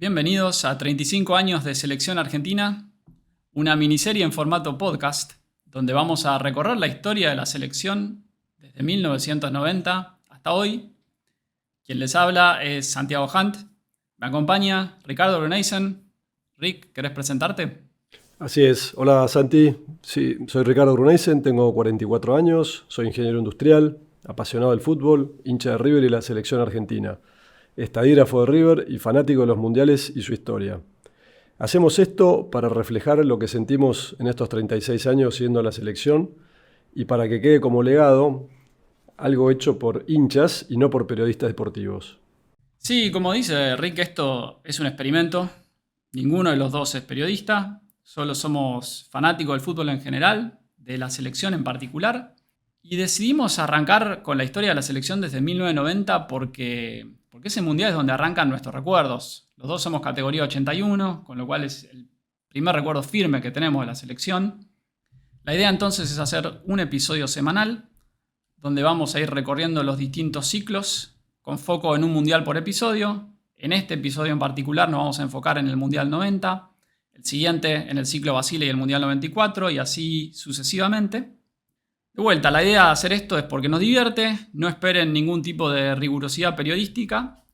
Bienvenidos a 35 años de Selección Argentina, una miniserie en formato podcast, donde vamos a recorrer la historia de la selección desde 1990 hasta hoy. Quien les habla es Santiago Hunt. Me acompaña Ricardo Brunesen. Rick, ¿querés presentarte? Así es. Hola Santi, sí, soy Ricardo Brunesen, tengo 44 años, soy ingeniero industrial, apasionado del fútbol, hincha de River y la selección argentina, estadígrafo de River y fanático de los mundiales y su historia. Hacemos esto para reflejar lo que sentimos en estos 36 años siendo la selección y para que quede como legado algo hecho por hinchas y no por periodistas deportivos. Sí, como dice Rick, esto es un experimento. Ninguno de los dos es periodista, solo somos fanáticos del fútbol en general, de la selección en particular. Y decidimos arrancar con la historia de la selección desde 1990 porque ese mundial es donde arrancan nuestros recuerdos. Los dos somos categoría 81, con lo cual es el primer recuerdo firme que tenemos de la selección. La idea entonces es hacer un episodio semanal, donde vamos a ir recorriendo los distintos ciclos, con foco en un mundial por episodio. En este episodio en particular nos vamos a enfocar en el Mundial 90, el siguiente en el ciclo Basile y el Mundial 94, y así sucesivamente. De vuelta, la idea de hacer esto es porque nos divierte, no esperen ningún tipo de rigurosidad periodística,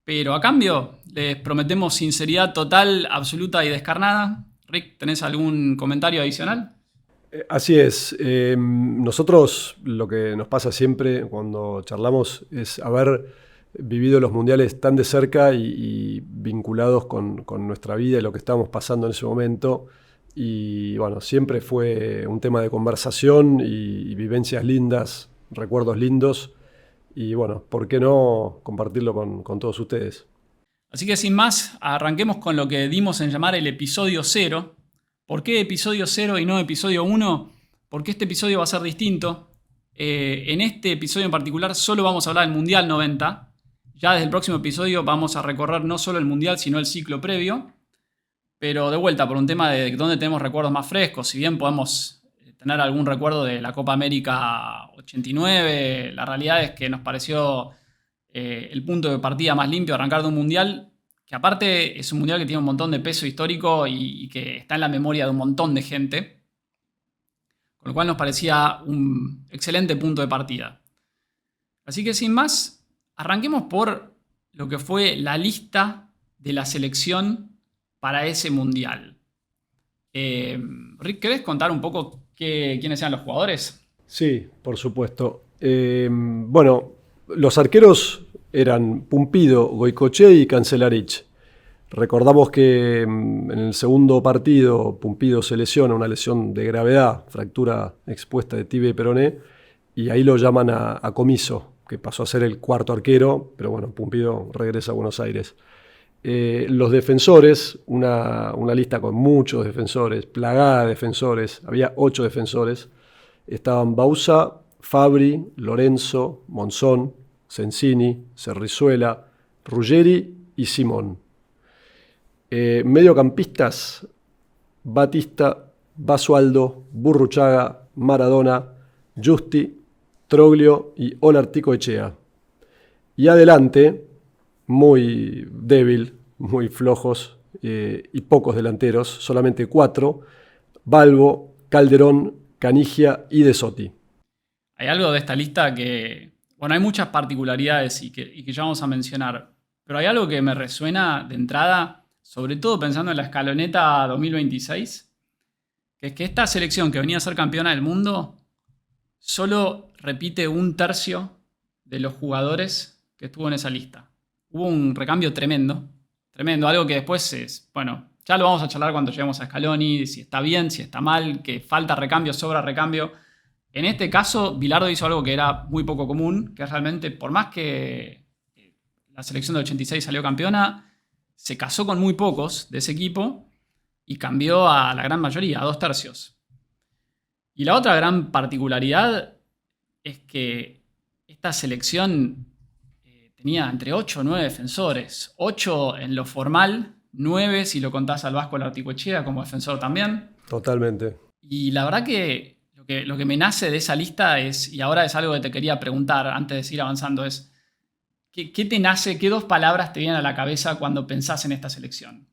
pero a cambio les prometemos sinceridad total, absoluta y descarnada. Rick, ¿tenés algún comentario adicional? Así es. Nosotros lo que nos pasa siempre cuando charlamos es haber vivido los mundiales tan de cerca y vinculados con nuestra vida y lo que estábamos pasando en ese momento. Y bueno, siempre fue un tema de conversación y vivencias lindas, recuerdos lindos. Y bueno, ¿por qué no compartirlo con todos ustedes? Así que sin más, arranquemos con lo que dimos en llamar el episodio 0. ¿Por qué episodio 0 y no episodio 1? Porque este episodio va a ser distinto. En este episodio en particular solo vamos a hablar del Mundial 90. Ya desde el próximo episodio vamos a recorrer no solo el Mundial, sino el ciclo previo. Pero de vuelta, por un tema de dónde tenemos recuerdos más frescos, si bien podemos tener algún recuerdo de la Copa América 89, la realidad es que nos pareció el punto de partida más limpio arrancar de un mundial, que aparte es un mundial que tiene un montón de peso histórico y que está en la memoria de un montón de gente, con lo cual nos parecía un excelente punto de partida. Así que sin más, arranquemos por lo que fue la lista de la selección para ese mundial. Rick, ¿querés contar un poco quiénes eran los jugadores? Sí, por supuesto. Bueno, los arqueros eran Pumpido, Goicoechea y Cancelarich. Recordamos que en el segundo partido Pumpido se lesiona, una lesión de gravedad, fractura expuesta de tibia y peroné, y ahí lo llaman a Comiso, que pasó a ser el cuarto arquero, pero bueno, Pumpido regresa a Buenos Aires. Los defensores, una lista con muchos defensores, plagada de defensores, había 8 defensores, estaban Bauza, Fabri, Lorenzo, Monzón, Sensini, Cerrizuela, Ruggeri y Simón. Mediocampistas, Batista, Basualdo, Burruchaga, Maradona, Justi, Troglio y Olarticoechea. Y adelante, muy débil, muy flojos y pocos delanteros, solamente 4, Balbo, Calderón, Canigia y De Sotti. Hay algo de esta lista que, bueno, hay muchas particularidades y que ya vamos a mencionar, pero hay algo que me resuena de entrada, sobre todo pensando en la escaloneta 2026, que es que esta selección que venía a ser campeona del mundo solo repite un tercio de los jugadores que estuvo en esa lista. Hubo un recambio tremendo, algo que después es, bueno, ya lo vamos a charlar cuando lleguemos a Scaloni, si está bien, si está mal, que falta recambio, sobra recambio. En este caso, Bilardo hizo algo que era muy poco común, que realmente, por más que la selección del 86 salió campeona, se casó con muy pocos de ese equipo y cambió a la gran mayoría, a 2 tercios. Y la otra gran particularidad es que esta selección tenía entre 8 o 9 defensores. 8 en lo formal, 9 si lo contás al Vasco Olarticoechea como defensor también. Totalmente. Y la verdad que lo que me nace de esa lista es, y ahora es algo que te quería preguntar antes de seguir avanzando, es ¿qué te nace, qué dos palabras te vienen a la cabeza cuando pensás en esta selección?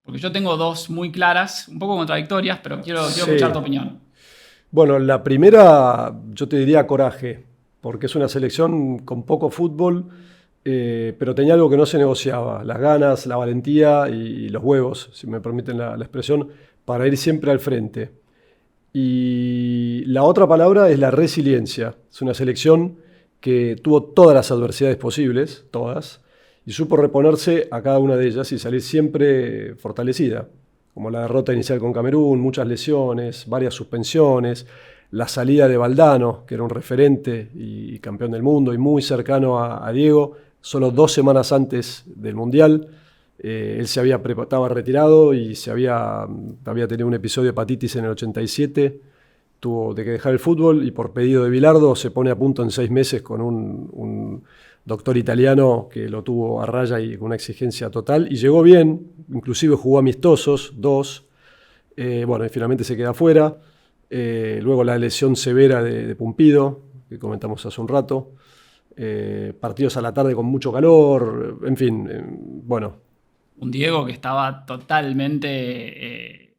Porque yo tengo dos muy claras, un poco contradictorias, pero quiero escuchar Sí. tu opinión. Bueno, la primera yo te diría coraje, porque es una selección con poco fútbol, pero tenía algo que no se negociaba, las ganas, la valentía y los huevos, si me permiten la expresión, para ir siempre al frente. Y la otra palabra es la resiliencia. Es una selección que tuvo todas las adversidades posibles, todas, y supo reponerse a cada una de ellas y salir siempre fortalecida, como la derrota inicial con Camerún, muchas lesiones, varias suspensiones, la salida de Valdano, que era un referente y campeón del mundo y muy cercano a Diego, solo 2 semanas antes del Mundial. Él estaba retirado y había tenido un episodio de hepatitis en el 87, tuvo de que dejar el fútbol y por pedido de Bilardo se pone a punto en 6 meses con un doctor italiano que lo tuvo a raya y con una exigencia total y llegó bien, inclusive jugó amistosos, 2, bueno, y finalmente se queda fuera. Luego la lesión severa de Pumpido, que comentamos hace un rato. Partidos a la tarde con mucho calor, en fin, bueno. Un Diego que estaba totalmente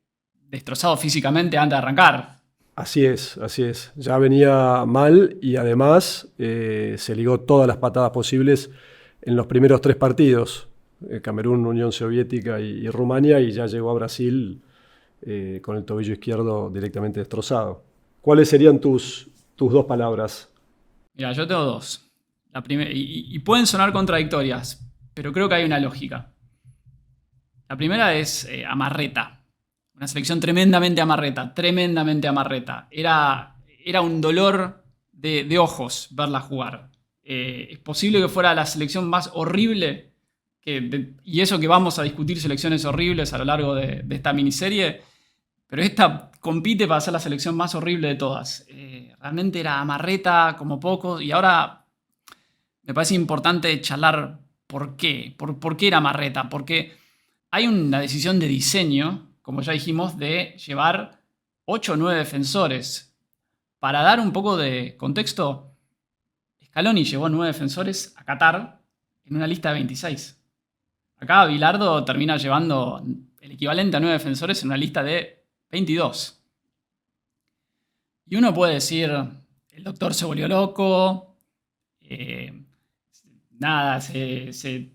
destrozado físicamente antes de arrancar. Así es, así es. Ya venía mal y además se ligó todas las patadas posibles en los primeros 3 partidos. Camerún, Unión Soviética y Rumania, y ya llegó a Brasil con el tobillo izquierdo directamente destrozado. ¿Cuáles serían tus 2 palabras? Mira, yo tengo dos. Y pueden sonar contradictorias, pero creo que hay una lógica. La primera es amarreta. Una selección tremendamente amarreta, tremendamente amarreta. Era un dolor de ojos verla jugar. Es posible que fuera la selección más horrible, y eso que vamos a discutir selecciones horribles a lo largo de esta miniserie, pero esta compite para ser la selección más horrible de todas. Realmente era amarreta como poco, y ahora me parece importante charlar por qué. ¿Por qué era amarreta? Porque hay una decisión de diseño, como ya dijimos, de llevar 8 o 9 defensores. Para dar un poco de contexto, Scaloni llevó 9 defensores a Qatar en una lista de 26. Acá Bilardo termina llevando el equivalente a 9 defensores en una lista de 22. Y uno puede decir, el doctor se volvió loco, nada, se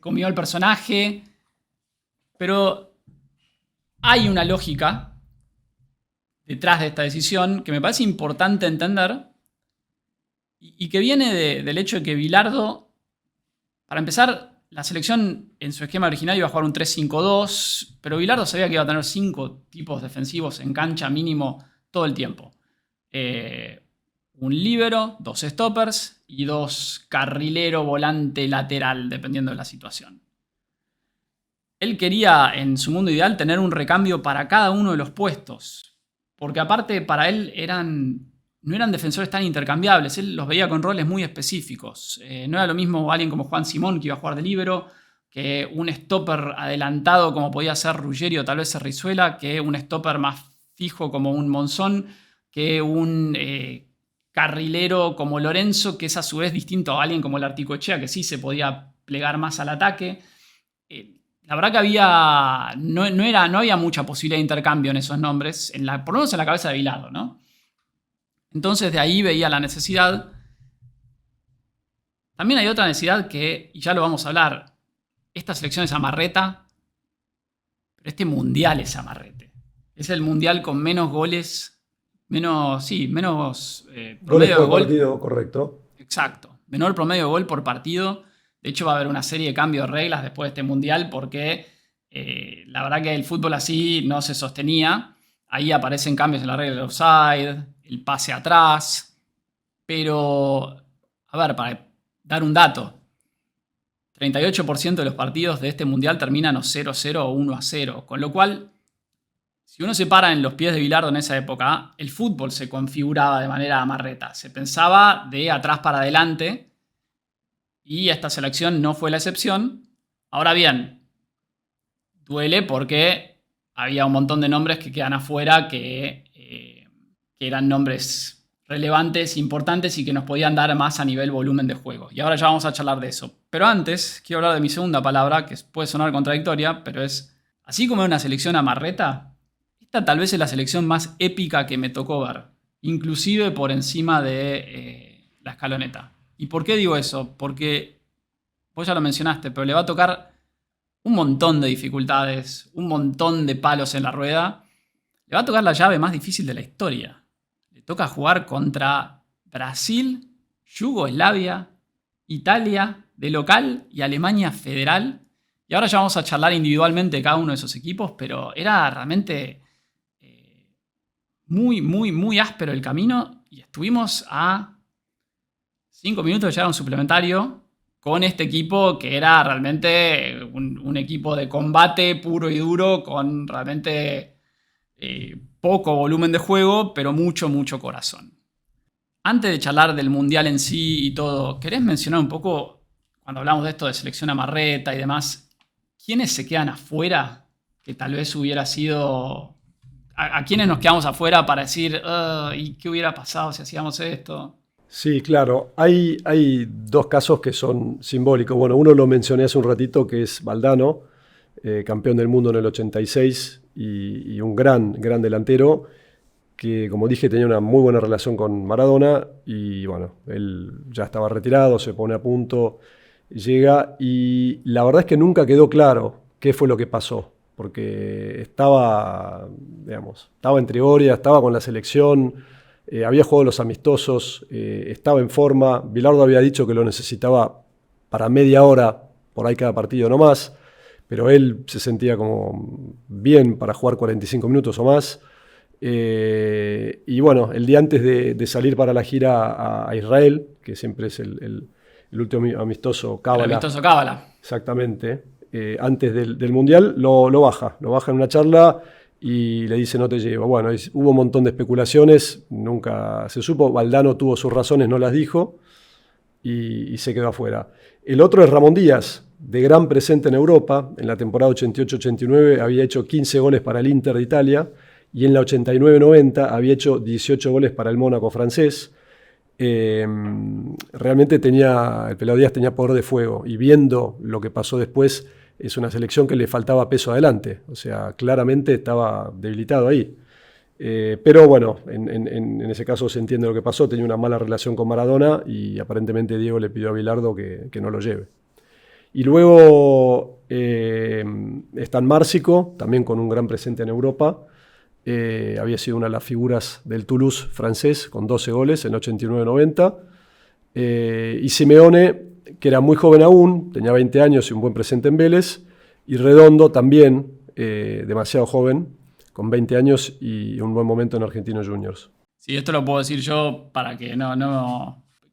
comió el personaje, pero hay una lógica detrás de esta decisión que me parece importante entender y que viene del hecho de que Bilardo, para empezar, la selección en su esquema original iba a jugar un 3-5-2, pero Bilardo sabía que iba a tener 5 tipos defensivos en cancha mínimo todo el tiempo. Un líbero, 2 stoppers y 2 carrilero, volante, lateral, dependiendo de la situación. Él quería, en su mundo ideal, tener un recambio para cada uno de los puestos. Porque aparte, para él no eran defensores tan intercambiables. Él los veía con roles muy específicos. No era lo mismo alguien como Juan Simón, que iba a jugar de líbero, que un stopper adelantado como podía ser Ruggeri o tal vez Rizuela, que un stopper más fijo como un Monzón, que un carrilero como Lorenzo, que es a su vez distinto a alguien como el Articoechea, que sí se podía plegar más al ataque. La verdad que no había mucha posibilidad de intercambio en esos nombres, por lo menos en la cabeza de Bilardo, ¿no? Entonces de ahí veía la necesidad. También hay otra necesidad y ya lo vamos a hablar, esta selección es amarreta, pero este mundial es amarrete. Es el mundial con menos goles, menos Goles promedio de por gol. partido, correcto. Exacto, menor promedio de gol por partido. De hecho, va a haber una serie de cambios de reglas después de este mundial porque la verdad que el fútbol así no se sostenía. Ahí aparecen cambios en la regla del offside, el pase atrás. Pero, a ver, para dar un dato, 38% de los partidos de este mundial terminan o 0-0 o 1-0. Con lo cual, si uno se para en los pies de Bilardo en esa época, el fútbol se configuraba de manera amarreta. Se pensaba de atrás para adelante. Y esta selección no fue la excepción. Ahora bien, duele porque había un montón de nombres que quedan afuera que eran nombres relevantes, importantes y que nos podían dar más a nivel volumen de juego. Y ahora ya vamos a charlar de eso. Pero antes, quiero hablar de mi segunda palabra, que puede sonar contradictoria, pero es, así como es una selección amarreta, esta tal vez es la selección más épica que me tocó ver, inclusive por encima de la escaloneta. ¿Y por qué digo eso? Porque vos ya lo mencionaste, pero le va a tocar un montón de dificultades, un montón de palos en la rueda. Le va a tocar la llave más difícil de la historia. Le toca jugar contra Brasil, Yugoslavia, Italia de local y Alemania federal. Y ahora ya vamos a charlar individualmente de cada uno de esos equipos, pero era realmente muy, muy, muy áspero el camino y estuvimos a 5 minutos de llegar a un suplementario con este equipo que era realmente un equipo de combate puro y duro con realmente poco volumen de juego, pero mucho, mucho corazón. Antes de charlar del Mundial en sí y todo, ¿querés mencionar un poco, cuando hablamos de esto de selección amarreta y demás, quiénes se quedan afuera? Que tal vez hubiera sido... ¿A quiénes nos quedamos afuera para decir, ¿y qué hubiera pasado si hacíamos esto? Sí, claro. Hay dos casos que son simbólicos. Bueno, uno lo mencioné hace un ratito, que es Valdano, campeón del mundo en el 86 y un gran delantero que, como dije, tenía una muy buena relación con Maradona y bueno, él ya estaba retirado, se pone a punto, llega y la verdad es que nunca quedó claro qué fue lo que pasó, porque estaba, digamos, estaba en Trigoria, estaba con la selección, había jugado los amistosos, estaba en forma, Bilardo había dicho que lo necesitaba para media hora, por ahí cada partido no más, pero él se sentía como bien para jugar 45 minutos o más. Y bueno, el día antes de salir para la gira a Israel, que siempre es el último amistoso, Cábala. El amistoso Cábala. Exactamente. Antes del Mundial lo baja en una charla y le dice no te llevo. Bueno, hubo un montón de especulaciones, nunca se supo. Valdano tuvo sus razones, no las dijo y se quedó afuera. El otro es Ramón Díaz, de gran presente en Europa. En la temporada 88-89 había hecho 15 goles para el Inter de Italia. Y en la 89-90 había hecho 18 goles para el Mónaco francés. Realmente el Pelao Díaz tenía poder de fuego. Y viendo lo que pasó después, es una selección que le faltaba peso adelante. O sea, claramente estaba debilitado ahí. Pero bueno, en ese caso se entiende lo que pasó. Tenía una mala relación con Maradona y aparentemente Diego le pidió a Bilardo que no lo lleve. Y luego está Márcico, también con un gran presente en Europa. Había sido una de las figuras del Toulouse francés con 12 goles en 89-90. Y Simeone, que era muy joven aún, tenía 20 años y un buen presente en Vélez. Y Redondo también, demasiado joven, con 20 años y un buen momento en Argentinos Juniors. Sí, esto lo puedo decir yo para que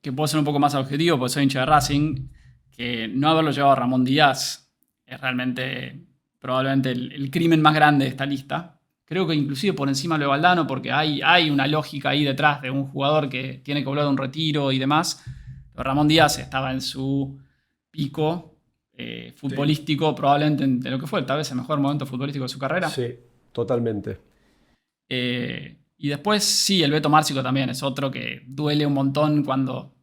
que puedo ser un poco más objetivo, porque soy hincha de Racing, que no haberlo llevado a Ramón Díaz es realmente probablemente el crimen más grande de esta lista. Creo que inclusive por encima de lo de Valdano, porque hay una lógica ahí detrás de un jugador que tiene que volver de un retiro y demás. Pero Ramón Díaz estaba en su pico futbolístico, sí, probablemente de lo que fue tal vez el mejor momento futbolístico de su carrera. Sí, totalmente. Y después sí, el Beto Márcico también es otro que duele un montón cuando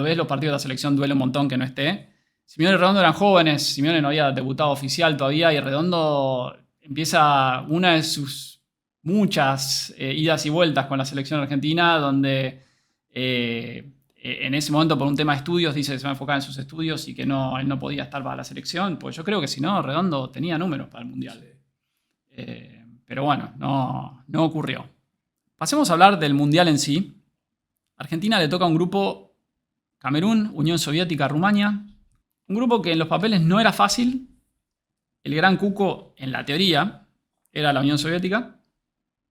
ves los partidos de la selección, duele un montón que no esté. Simeone y Redondo eran jóvenes, Simeone no había debutado oficial todavía y Redondo empieza una de sus muchas idas y vueltas con la selección argentina, donde en ese momento por un tema de estudios dice que se va a enfocar en sus estudios y que él no podía estar para la selección, pues yo creo que si no, Redondo tenía números para el Mundial. Pero bueno, no ocurrió. Pasemos a hablar del Mundial en sí. Argentina le toca un grupo Camerún, Unión Soviética, Rumania. Un grupo que en los papeles no era fácil. El gran cuco, en la teoría, era la Unión Soviética.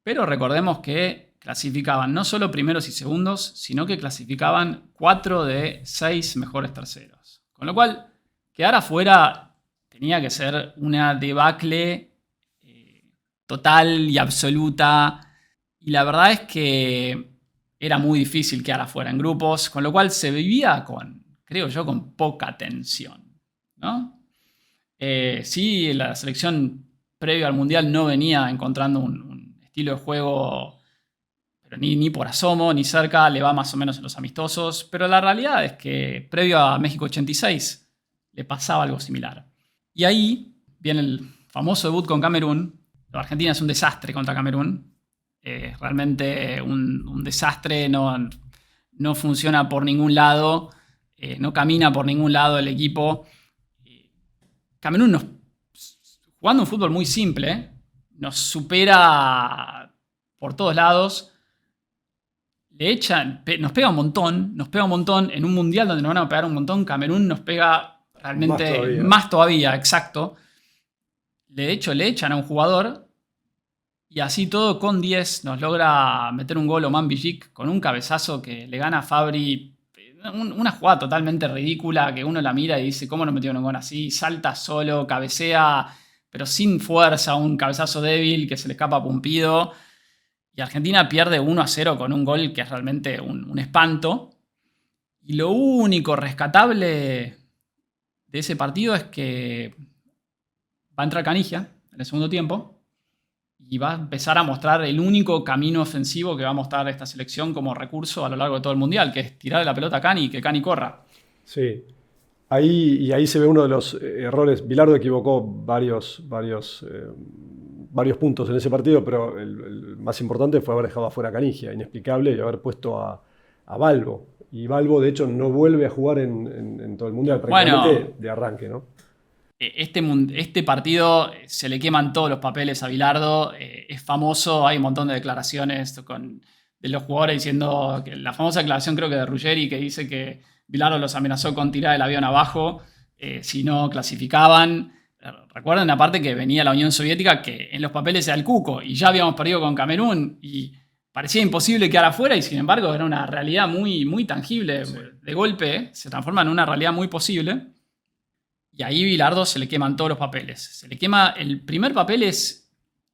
Pero recordemos que clasificaban no solo primeros y segundos, sino que clasificaban 4 de 6 mejores terceros. Con lo cual, quedar afuera tenía que ser una debacle total y absoluta. Y la verdad es que era muy difícil quedar afuera en grupos, con lo cual se vivía creo yo, con poca tensión, ¿no? Sí, la selección previo al Mundial no venía encontrando un estilo de juego pero ni por asomo, ni cerca, le va más o menos en los amistosos. Pero la realidad es que previo a México 86 le pasaba algo similar. Y ahí viene el famoso debut con Camerún. Argentina es un desastre contra Camerún. Realmente un desastre, no funciona por ningún lado, no camina por ningún lado el equipo. Camerún, jugando un fútbol muy simple, nos supera por todos lados. Nos pega un montón en un mundial donde nos van a pegar un montón. Camerún nos pega realmente más todavía, exacto. De hecho, le echan a un jugador y así todo con 10 nos logra meter un gol Oman Bijik con un cabezazo que le gana a Fabri. Una jugada totalmente ridícula que uno la mira y dice, ¿cómo no metió un gol así? Salta solo, cabecea, pero sin fuerza, un cabezazo débil que se le escapa a Pumpido. Y Argentina pierde 1-0 con un gol que es realmente un espanto. Y lo único rescatable de ese partido es que va a entrar Canigia en el segundo tiempo y va a empezar a mostrar el único camino ofensivo que va a mostrar esta selección como recurso a lo largo de todo el Mundial, que es tirarle la pelota a Cani y que Cani corra. Sí, ahí se ve uno de los errores. Bilardo equivocó varios puntos en ese partido, pero el más importante fue haber dejado afuera a Canigia, inexplicable, y haber puesto a Balbo. Y Balbo, de hecho, no vuelve a jugar en todo el Mundial, prácticamente de arranque, ¿no? Este partido se le queman todos los papeles a Bilardo. Es famoso, hay un montón de declaraciones de los jugadores diciendo que la famosa declaración, creo que de Ruggeri, que dice que Bilardo los amenazó con tirar el avión abajo si no clasificaban. Recuerden aparte que venía la Unión Soviética, que en los papeles era el cuco, y ya habíamos perdido con Camerún y parecía imposible quedar afuera, y sin embargo era una realidad muy, muy tangible. Sí. De golpe se transforma en una realidad muy posible. Y ahí Bilardo se le queman todos los papeles. Se le quema. El primer papel es: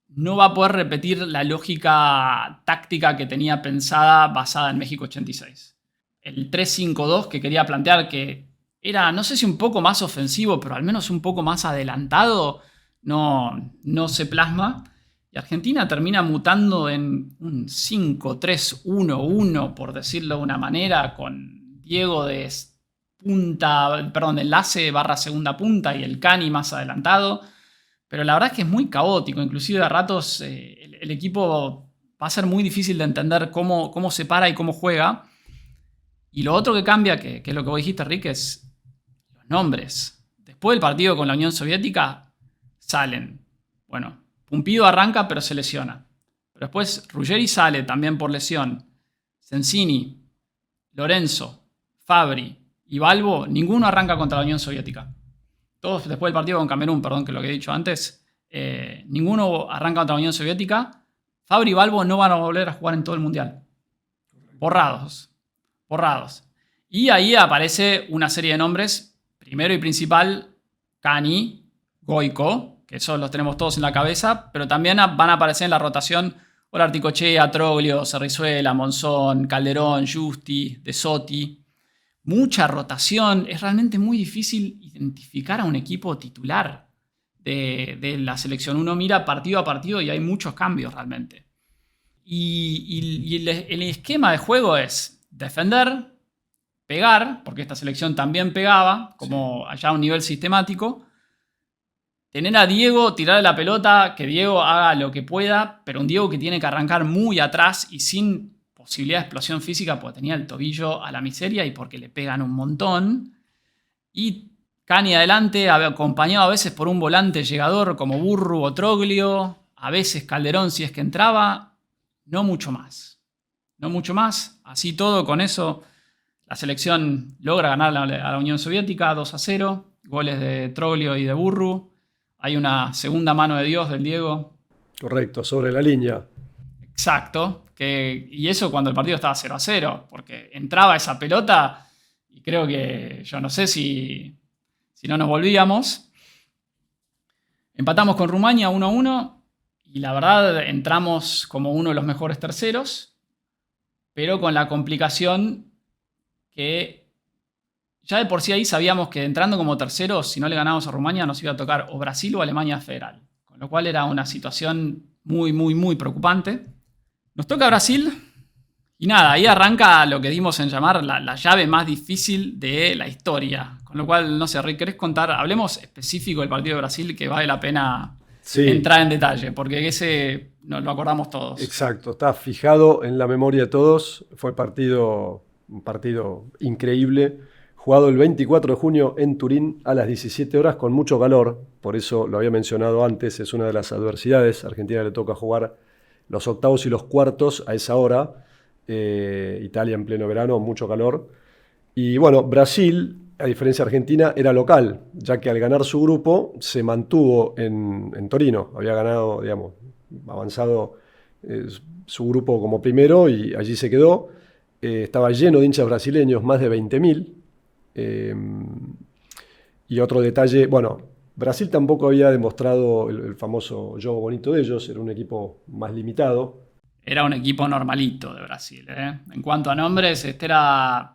no va a poder repetir la lógica táctica que tenía pensada basada en México 86. El 3-5-2 que quería plantear, que era, no sé si un poco más ofensivo, pero al menos un poco más adelantado, no se plasma. Y Argentina termina mutando en un 5-3-1-1, por decirlo de una manera, con Diego de enlace / segunda punta y el Cani más adelantado. Pero la verdad es que es muy caótico. Inclusive a ratos el equipo va a ser muy difícil de entender cómo se para y cómo juega. Y lo otro que cambia, que es lo que vos dijiste, Rick, es los nombres. Después del partido con la Unión Soviética salen. Bueno, Pumpido arranca pero se lesiona. Pero después Ruggeri sale también por lesión. Sensini, Lorenzo, Fabri y Balbo, ninguno arranca contra la Unión Soviética. Todos después del partido con Camerún, perdón, que lo que he dicho antes, ninguno arranca contra la Unión Soviética. Fabri y Balbo no van a volver a jugar en todo el Mundial. Borrados. Y ahí aparece una serie de nombres. Primero y principal, Cani, Goico, que esos los tenemos todos en la cabeza, pero también van a aparecer en la rotación Articochea, Troglio, Cerrizuela, Monzón, Calderón, Justi, De Sotti. Mucha rotación. Es realmente muy difícil identificar a un equipo titular de la selección. Uno mira partido a partido y hay muchos cambios realmente. Y el esquema de juego es defender, pegar, porque esta selección también pegaba, como allá a un nivel sistemático. Tener a Diego, tirarle la pelota, que Diego haga lo que pueda, pero un Diego que tiene que arrancar muy atrás y sin posibilidad de explosión física, porque tenía el tobillo a la miseria y porque le pegan un montón. Y Cani adelante, acompañado a veces por un volante llegador como Burru o Troglio, a veces Calderón si es que entraba, no mucho más. Así todo, con eso la selección logra ganar a la Unión Soviética 2-0, goles de Troglio y de Burru. Hay una segunda mano de Dios del Diego. Correcto, sobre la línea. Exacto. Y eso cuando el partido estaba 0-0, porque entraba esa pelota y creo que, yo no sé si no nos volvíamos. Empatamos con Rumania 1-1 y la verdad entramos como uno de los mejores terceros, pero con la complicación que ya de por sí ahí sabíamos que entrando como terceros, si no le ganábamos a Rumania, nos iba a tocar o Brasil o Alemania Federal. Con lo cual era una situación muy, muy, muy preocupante. Nos toca Brasil Y nada, ahí arranca lo que dimos en llamar la llave más difícil de la historia. Con lo cual, no sé, Rick, ¿querés contar? Hablemos específico del partido de Brasil, que vale la pena entrar en detalle, porque ese nos lo acordamos todos. Exacto, está fijado en la memoria de todos. Fue un partido increíble, jugado el 24 de junio en Turín a las 17 horas con mucho calor. Por eso lo había mencionado antes, es una de las adversidades. A Argentina le toca jugar los octavos y los cuartos a esa hora. Italia en pleno verano, mucho calor. Y bueno, Brasil, a diferencia de Argentina, era local, ya que al ganar su grupo se mantuvo en Torino. Había ganado, digamos, avanzado su grupo como primero y allí se quedó. Estaba lleno de hinchas brasileños, más de 20.000. Y otro detalle, bueno, Brasil tampoco había demostrado el famoso juego bonito de ellos, era un equipo más limitado. Era un equipo normalito de Brasil, ¿eh? En cuanto a nombres, este era...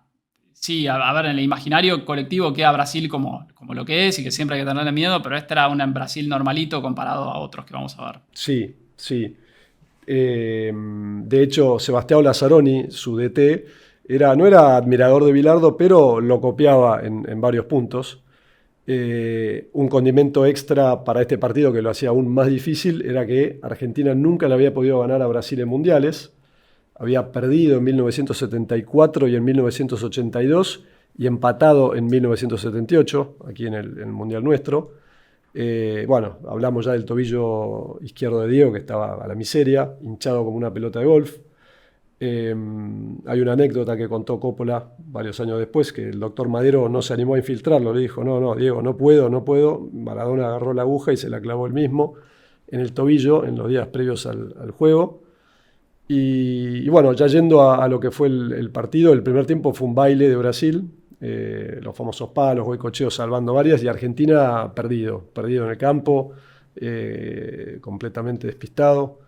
Sí, a ver, en el imaginario colectivo queda Brasil como lo que es y que siempre hay que tenerle miedo, pero este era un Brasil normalito comparado a otros que vamos a ver. Sí, sí. De hecho, Sebastião Lazzaroni, su DT, no era admirador de Bilardo, pero lo copiaba en varios puntos. Un condimento extra para este partido que lo hacía aún más difícil era que Argentina nunca le había podido ganar a Brasil en mundiales. Había perdido en 1974 y en 1982 y empatado en 1978, aquí en el mundial nuestro. Bueno, hablamos ya del tobillo izquierdo de Diego, que estaba a la miseria, hinchado como una pelota de golf. Hay una anécdota que contó Coppola varios años después, que el doctor Madero no se animó a infiltrarlo, le dijo, no, Diego, no puedo. Maradona agarró la aguja y se la clavó él mismo en el tobillo en los días previos al juego. Y bueno, ya yendo a lo que fue el partido, el primer tiempo fue un baile de Brasil, los famosos palos, goicocheos salvando varias, y Argentina perdido en el campo, completamente despistado.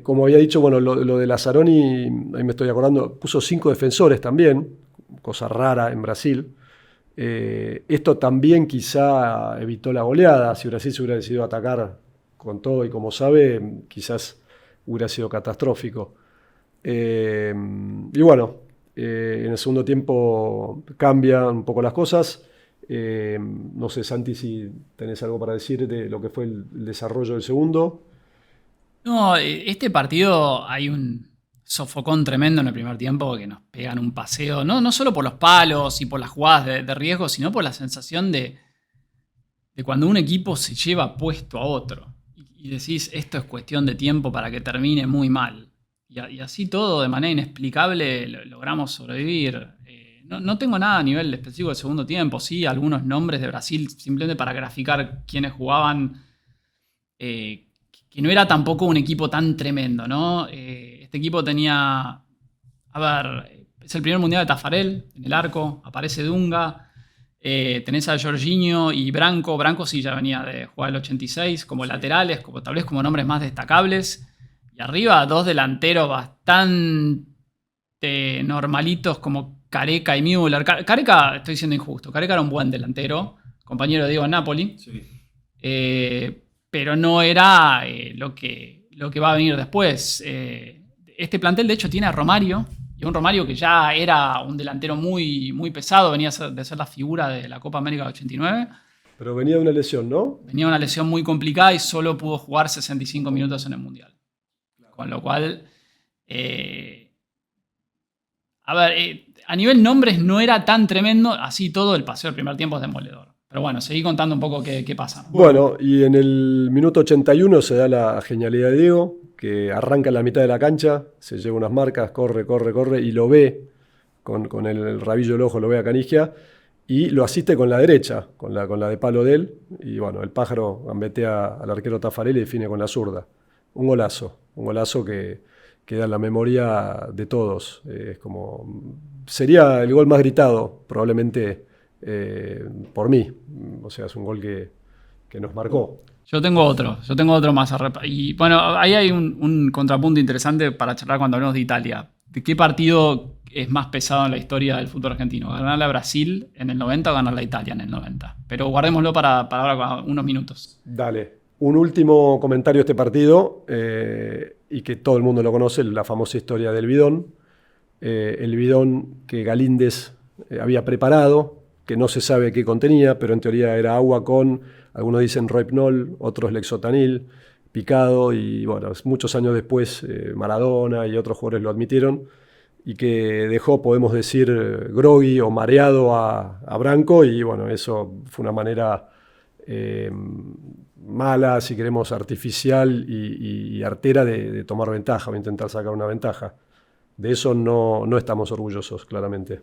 Como había dicho, bueno, lo de Lazzaroni, ahí me estoy acordando, puso 5 defensores también, cosa rara en Brasil. Esto también quizá evitó la goleada. Si Brasil se hubiera decidido atacar con todo y como sabe, quizás hubiera sido catastrófico. Y bueno, en el segundo tiempo cambian un poco las cosas. No sé, Santi, si tenés algo para decir de lo que fue el desarrollo del segundo. No, este partido hay un sofocón tremendo en el primer tiempo que nos pegan un paseo, no solo por los palos y por las jugadas de riesgo, sino por la sensación de cuando un equipo se lleva puesto a otro y decís, esto es cuestión de tiempo para que termine muy mal. Y así todo, de manera inexplicable, logramos sobrevivir. No tengo nada a nivel específico del segundo tiempo, sí, algunos nombres de Brasil, simplemente para graficar quiénes jugaban, que no era tampoco un equipo tan tremendo, ¿no? Este equipo tenía, a ver, es el primer mundial de Taffarel en el arco, aparece Dunga, tenés a Jorginho y Branco. Branco sí ya venía de jugar el 86, como laterales, tal vez como nombres más destacables. Y arriba, 2 delanteros bastante normalitos como Careca y Müller. Careca, estoy siendo injusto, Careca era un buen delantero, compañero de Diego en Napoli. Sí. Pero no era lo que va a venir después. Este plantel, de hecho, tiene a Romario, y un Romario que ya era un delantero muy, muy pesado, venía de ser la figura de la Copa América de 89. Pero venía de una lesión, ¿no? Venía de una lesión muy complicada y solo pudo jugar 65 minutos en el Mundial. Con lo cual, a nivel nombres no era tan tremendo, así todo el paseo del primer tiempo es demoledor. Pero bueno, seguí contando un poco qué pasa. Bueno, y en el minuto 81 se da la genialidad de Diego, que arranca en la mitad de la cancha, se lleva unas marcas, corre, y lo ve con el rabillo del ojo, lo ve a Canigia, y lo asiste con la derecha, con la de palo de él, y bueno, el pájaro gambetea al arquero Taffarel y define con la zurda. Un golazo que queda en la memoria de todos. Sería el gol más gritado, probablemente, por mí. O sea, es un gol que nos marcó. Yo tengo otro más. Y bueno, ahí hay un contrapunto interesante para charlar cuando hablamos de Italia. ¿De qué partido es más pesado en la historia del fútbol argentino? ¿Ganarle a Brasil en el 90 o ganarle a Italia en el 90? Pero guardémoslo para ahora unos minutos. Dale. Un último comentario de este partido, y que todo el mundo lo conoce, la famosa historia del bidón. El bidón que Galíndez había preparado, que no se sabe qué contenía, pero en teoría era agua con, algunos dicen Rohypnol, otros Lexotanil, picado, y bueno, muchos años después Maradona y otros jugadores lo admitieron, y que dejó, podemos decir, groggy o mareado a Branco, y bueno, eso fue una manera mala, si queremos, artificial y artera de tomar ventaja, o intentar sacar una ventaja. De eso no estamos orgullosos, claramente.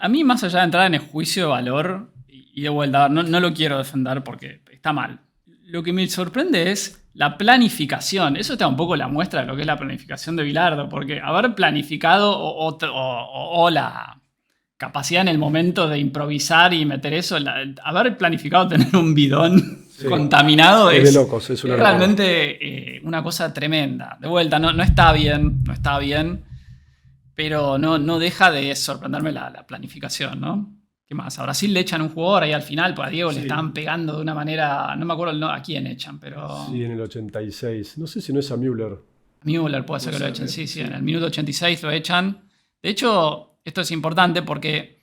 A mí, más allá de entrar en el juicio de valor, y de vuelta, no lo quiero defender porque está mal. Lo que me sorprende es la planificación. Eso está un poco la muestra de lo que es la planificación de Bilardo, porque haber planificado o la capacidad en el momento de improvisar y meter eso, haber planificado tener un bidón contaminado es de locos, es realmente una cosa tremenda. De vuelta, no está bien, pero no deja de sorprenderme la planificación, ¿no? ¿Qué más? A Brasil le echan un jugador ahí al final, pues a Diego le estaban pegando de una manera, no me acuerdo a quién echan, pero... Sí, en el 86. No sé si no es a Müller. Müller puede ser que lo echen, sí, en el minuto 86 lo echan. De hecho, esto es importante porque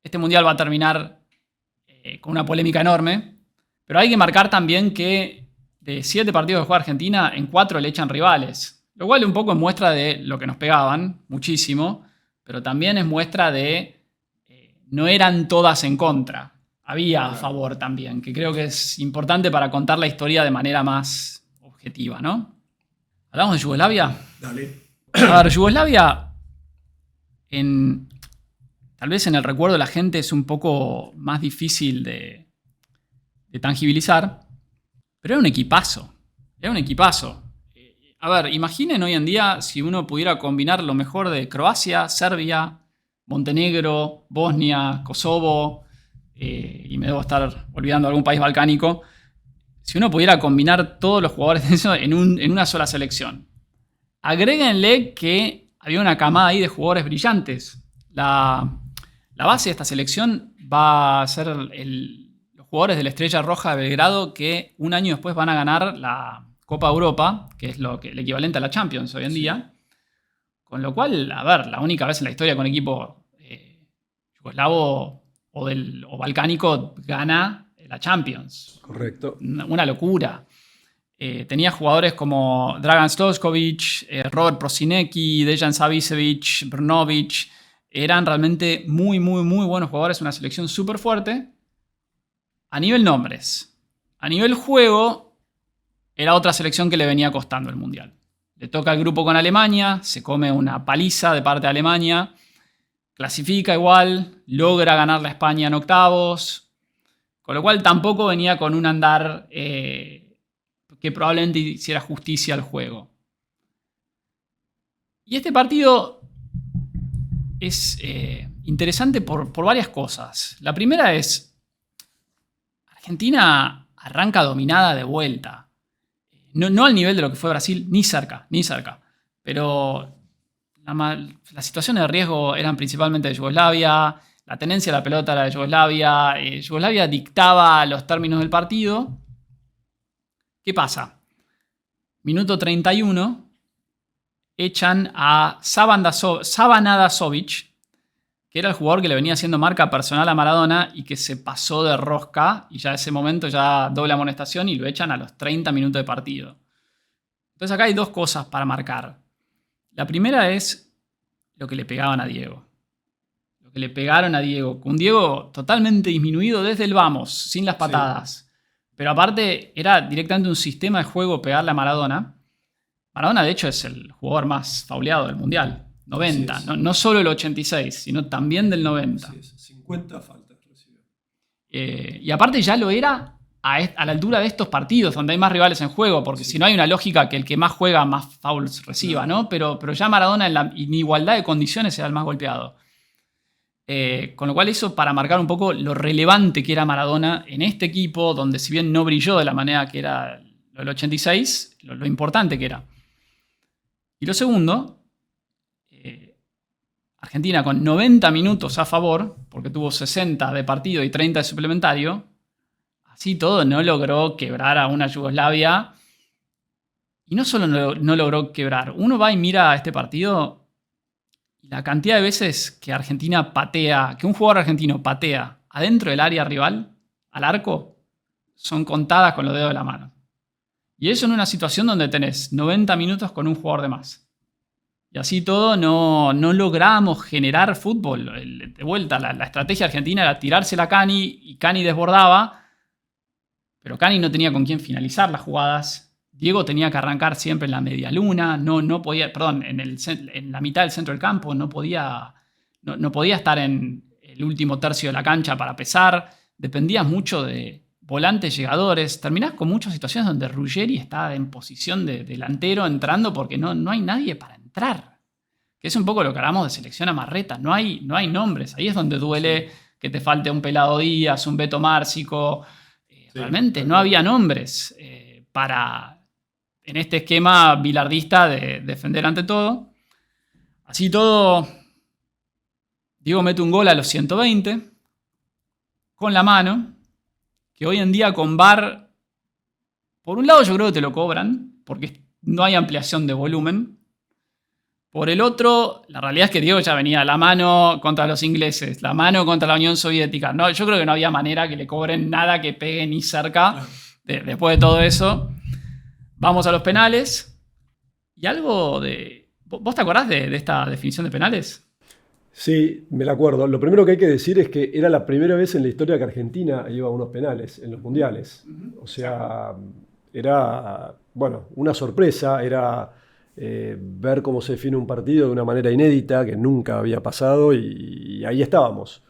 este mundial va a terminar con una polémica enorme, pero hay que marcar también que de 7 partidos que juega Argentina, en 4 le echan rivales, lo cual un poco es muestra de lo que nos pegaban, muchísimo, pero también es muestra de no eran todas en contra, había a favor también, que creo que es importante para contar la historia de manera más objetiva, ¿no? ¿Hablamos de Yugoslavia? Dale. A ver, Yugoslavia, tal vez en el recuerdo de la gente es un poco más difícil de tangibilizar, pero era un equipazo. A ver, imaginen hoy en día si uno pudiera combinar lo mejor de Croacia, Serbia, Montenegro, Bosnia, Kosovo, y me debo estar olvidando algún país balcánico. Si uno pudiera combinar todos los jugadores de eso en una sola selección. Agréguenle que había una camada ahí de jugadores brillantes. La base de esta selección va a ser los jugadores de la Estrella Roja de Belgrado, que un año después van a ganar la Copa Europa, que es el equivalente a la Champions hoy en día. Con lo cual, a ver, la única vez en la historia que un equipo yugoslavo o balcánico gana la Champions. Correcto. Una locura. Tenía jugadores como Dragan Stojkovic, Robert Prosinecki, Dejan Savicevic, Brnovic. Eran realmente muy buenos jugadores, una selección súper fuerte. A nivel nombres. A nivel juego, era otra selección que le venía costando el Mundial. Le toca el grupo con Alemania, se come una paliza de parte de Alemania, clasifica igual, logra ganar la España en octavos, con lo cual tampoco venía con un andar que probablemente hiciera justicia al juego. Y este partido es interesante por varias cosas. La primera es, Argentina arranca dominada de vuelta. No al nivel de lo que fue Brasil, ni cerca. Pero las situaciones de riesgo eran principalmente de Yugoslavia, la tenencia de la pelota era de Yugoslavia, Yugoslavia dictaba los términos del partido. ¿Qué pasa? Minuto 31, echan a Sabanada Sovic, que era el jugador que le venía haciendo marca personal a Maradona y que se pasó de rosca, y ya en ese momento ya doble amonestación y lo echan a los 30 minutos de partido. Entonces acá hay 2 cosas para marcar. La primera es lo que le pegaban a Diego. Lo que le pegaron a Diego. Un Diego totalmente disminuido desde el vamos, sin las patadas. Sí. Pero aparte era directamente un sistema de juego pegarle a Maradona. Maradona de hecho es el jugador más fauleado del Mundial. 90, no solo el 86, sino también del 90. Así es, 50 faltas recibió. Y aparte ya lo era a la altura de estos partidos, donde hay más rivales en juego, porque si no hay una lógica que el que más juega, más fouls reciba, ¿no? Pero ya Maradona en igualdad de condiciones era el más golpeado. Con lo cual eso para marcar un poco lo relevante que era Maradona en este equipo, donde si bien no brilló de la manera que era el 86, lo importante que era. Y lo segundo, Argentina con 90 minutos a favor, porque tuvo 60 de partido y 30 de suplementario, así todo no logró quebrar a una Yugoslavia. Y no solo no logró quebrar. Uno va y mira este partido y la cantidad de veces que Argentina patea, que un jugador argentino patea adentro del área rival, al arco, son contadas con los dedos de la mano. Y eso en una situación donde tenés 90 minutos con un jugador de más. Y así todo no logramos generar fútbol. De vuelta, la estrategia argentina era tirársela a Cani y Cani desbordaba, pero Cani no tenía con quién finalizar las jugadas. Diego tenía que arrancar siempre en la media luna, no podía, perdón, en la mitad del centro del campo, no podía estar en el último tercio de la cancha para pesar. Dependías mucho de volantes llegadores. Terminás con muchas situaciones donde Ruggeri está en posición de delantero entrando porque no hay nadie para entrar. Que es un poco lo que hablamos de selección amarreta. No hay nombres. Ahí es donde duele que te falte un Pelado Díaz, un Beto Márcico. Realmente no había nombres para, en este esquema bilardista de defender ante todo. Así todo, Diego mete un gol a los 120 con la mano, que hoy en día con VAR, por un lado yo creo que te lo cobran, porque no hay ampliación de volumen. Por el otro, la realidad es que Diego ya venía la mano contra los ingleses, la mano contra la Unión Soviética. No, yo creo que no había manera que le cobren nada que pegue ni cerca después de todo eso. Vamos a los penales. Y algo de... ¿Vos te acordás de esta definición de penales? Sí, me la acuerdo. Lo primero que hay que decir es que era la primera vez en la historia que Argentina iba a unos penales en los mundiales. O sea, era, bueno, una sorpresa, era ver cómo se define un partido de una manera inédita que nunca había pasado y ahí estábamos.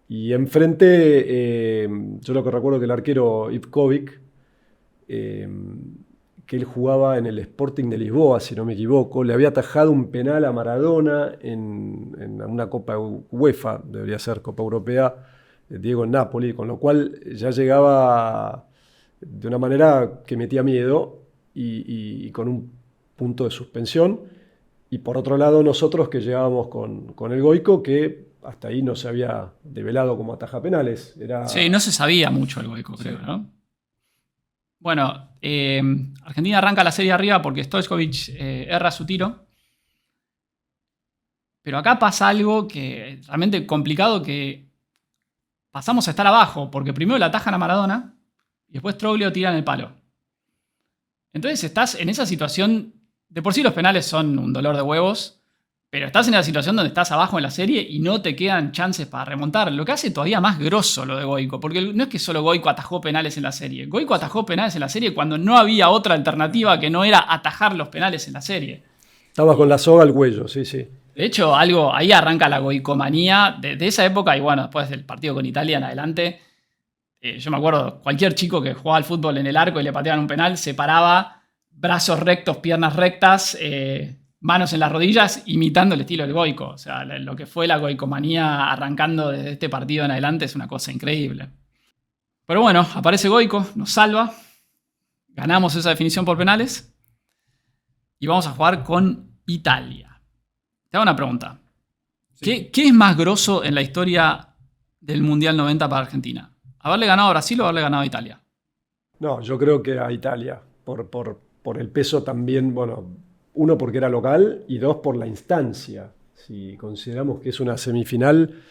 Y enfrente, yo lo que recuerdo que el arquero Ivkovic, que él jugaba en el Sporting de Lisboa, si no me equivoco, le había atajado un penal a Maradona en una Copa UEFA, debería ser Copa Europea, Diego en Napoli, con lo cual ya llegaba de una manera que metía miedo y con un punto de suspensión. Y por otro lado nosotros que llegábamos con el Goico, que hasta ahí no se había develado como ataja penales. Sí, no se sabía mucho el Goico, creo, ¿no? Bueno, Argentina arranca la serie arriba porque Stojkovic erra su tiro. Pero acá pasa algo que es realmente complicado, que pasamos a estar abajo, porque primero le atajan a Maradona y después Troglio tira en el palo. Entonces estás en esa situación, de por sí los penales son un dolor de huevos, pero estás en la situación donde estás abajo en la serie y no te quedan chances para remontar. Lo que hace todavía más grosso lo de Goico, porque no es que solo Goico atajó penales en la serie. Goico atajó penales en la serie cuando no había otra alternativa que no era atajar los penales en la serie. Estabas con la soga al cuello, sí, sí. De hecho, ahí arranca la goicomanía de esa época y bueno, después del partido con Italia en adelante. Yo me acuerdo, cualquier chico que jugaba al fútbol en el arco y le pateaban un penal, se paraba, brazos rectos, piernas rectas, manos en las rodillas, imitando el estilo del Goico. O sea, lo que fue la goicomanía arrancando desde este partido en adelante es una cosa increíble. Pero bueno, aparece Goico, nos salva, ganamos esa definición por penales y vamos a jugar con Italia. Te hago una pregunta. Sí. ¿Qué es más grosso en la historia del Mundial 90 para Argentina? ¿Haberle ganado a Brasil o haberle ganado a Italia? No, yo creo que a Italia, por el peso también, bueno, uno porque era local y dos por la instancia. Si consideramos que es una semifinal,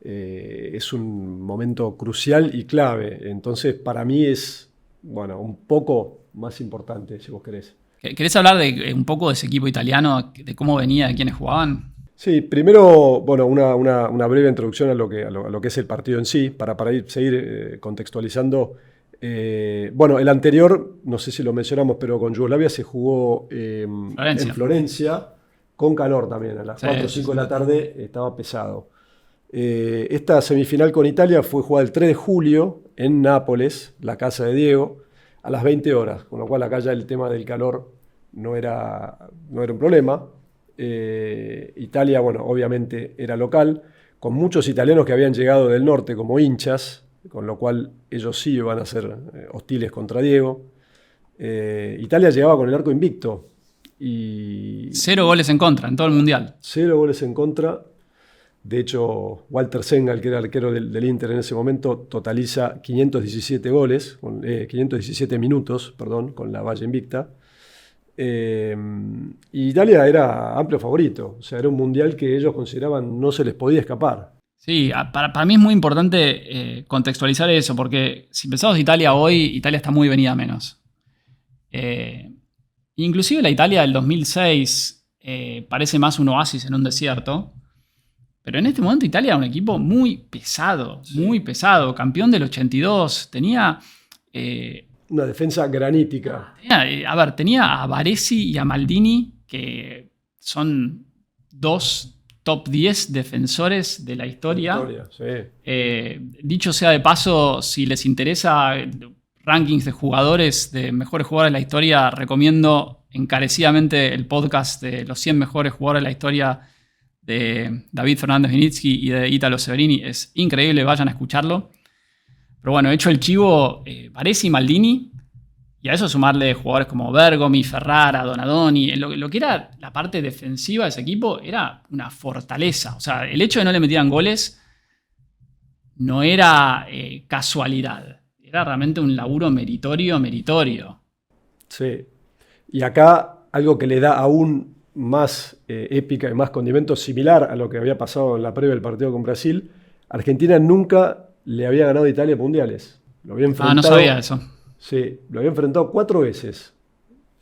es un momento crucial y clave. Entonces, para mí es, bueno, un poco más importante, si vos querés. ¿Querés hablar de un poco de ese equipo italiano, de cómo venía, de quiénes jugaban? Sí, primero, bueno, una breve introducción a lo que es el partido en sí, para seguir contextualizando. Bueno, el anterior, no sé si lo mencionamos, pero con Yugoslavia se jugó en Florencia, con calor también, a las 4 o 5 de la tarde estaba pesado. Esta semifinal con Italia fue jugada el 3 de julio en Nápoles, la casa de Diego, a las 20 horas, con lo cual acá ya el tema del calor no era un problema. Italia, bueno, obviamente era local, con muchos italianos que habían llegado del norte como hinchas, con lo cual ellos sí iban a ser hostiles contra Diego. Italia llegaba con el arco invicto. Y 0 goles en contra en todo el Mundial. 0 goles en contra. De hecho, Walter Sengal, que era el arquero del Inter en ese momento, totaliza 517 goles, 517 minutos, perdón, con la Valle Invicta. Y Italia era amplio favorito, o sea, era un mundial que ellos consideraban no se les podía escapar. Sí, para mí es muy importante contextualizar eso, porque si pensamos Italia hoy, Italia está muy venida a menos. Inclusive la Italia del 2006 parece más un oasis en un desierto, pero en este momento Italia era un equipo muy pesado, campeón del 82, tenía... una defensa granítica. Tenía a Baresi y a Maldini, que son dos top 10 defensores de la historia. Dicho sea de paso, si les interesa rankings de jugadores, de mejores jugadores de la historia, recomiendo encarecidamente el podcast de los 100 mejores jugadores de la historia de David Fernández Vinitsky y de Italo Severini. Es increíble, vayan a escucharlo. Pero bueno, hecho el chivo, Baresi y Maldini, y a eso sumarle jugadores como Bergomi, Ferrara, Donadoni. Lo que era la parte defensiva de ese equipo era una fortaleza. O sea, el hecho de no le metieran goles no era casualidad. Era realmente un laburo meritorio. Sí. Y acá algo que le da aún más épica y más condimento, similar a lo que había pasado en la previa del partido con Brasil. Argentina nunca le había ganado a Italia mundiales. Lo había enfrentado, no sabía eso. Sí, lo había enfrentado 4 veces.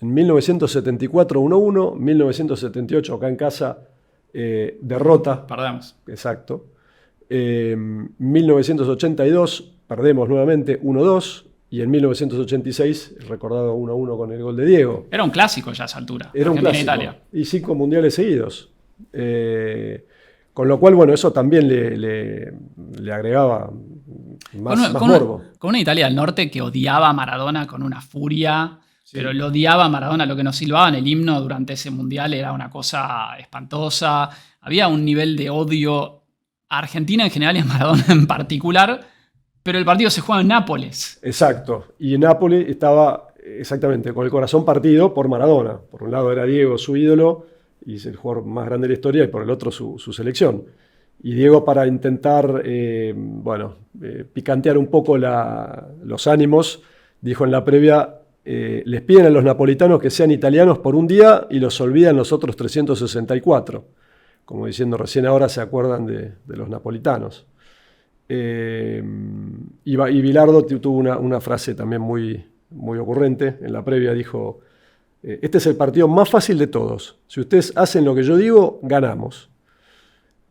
En 1974 1-1, 1978 acá en casa derrota. Perdemos. Exacto. 1982 perdemos nuevamente 1-2. Y en 1986, recordado 1-1 con el gol de Diego. Era un clásico ya a esa altura. Era un clásico. Italia. Y 5 mundiales seguidos. Con lo cual, bueno, eso también le agregaba más morbo. Con una Italia del norte que odiaba a Maradona con una furia, sí. Pero lo odiaba a Maradona. Lo que nos silbaba en el himno durante ese mundial era una cosa espantosa. Había un nivel de odio a Argentina en general y a Maradona en particular. Pero el partido se juega en Nápoles. Exacto. Y en Nápoles estaba exactamente con el corazón partido por Maradona. Por un lado era Diego, su ídolo, y es el jugador más grande de la historia, y por el otro su selección. Y Diego, para intentar picantear un poco los ánimos, dijo en la previa, les piden a los napolitanos que sean italianos por un día y los olvidan los otros 364. Como diciendo, recién ahora se acuerdan de los napolitanos. Y Bilardo tuvo una frase también muy, muy ocurrente. En la previa dijo, este es el partido más fácil de todos. Si ustedes hacen lo que yo digo, ganamos.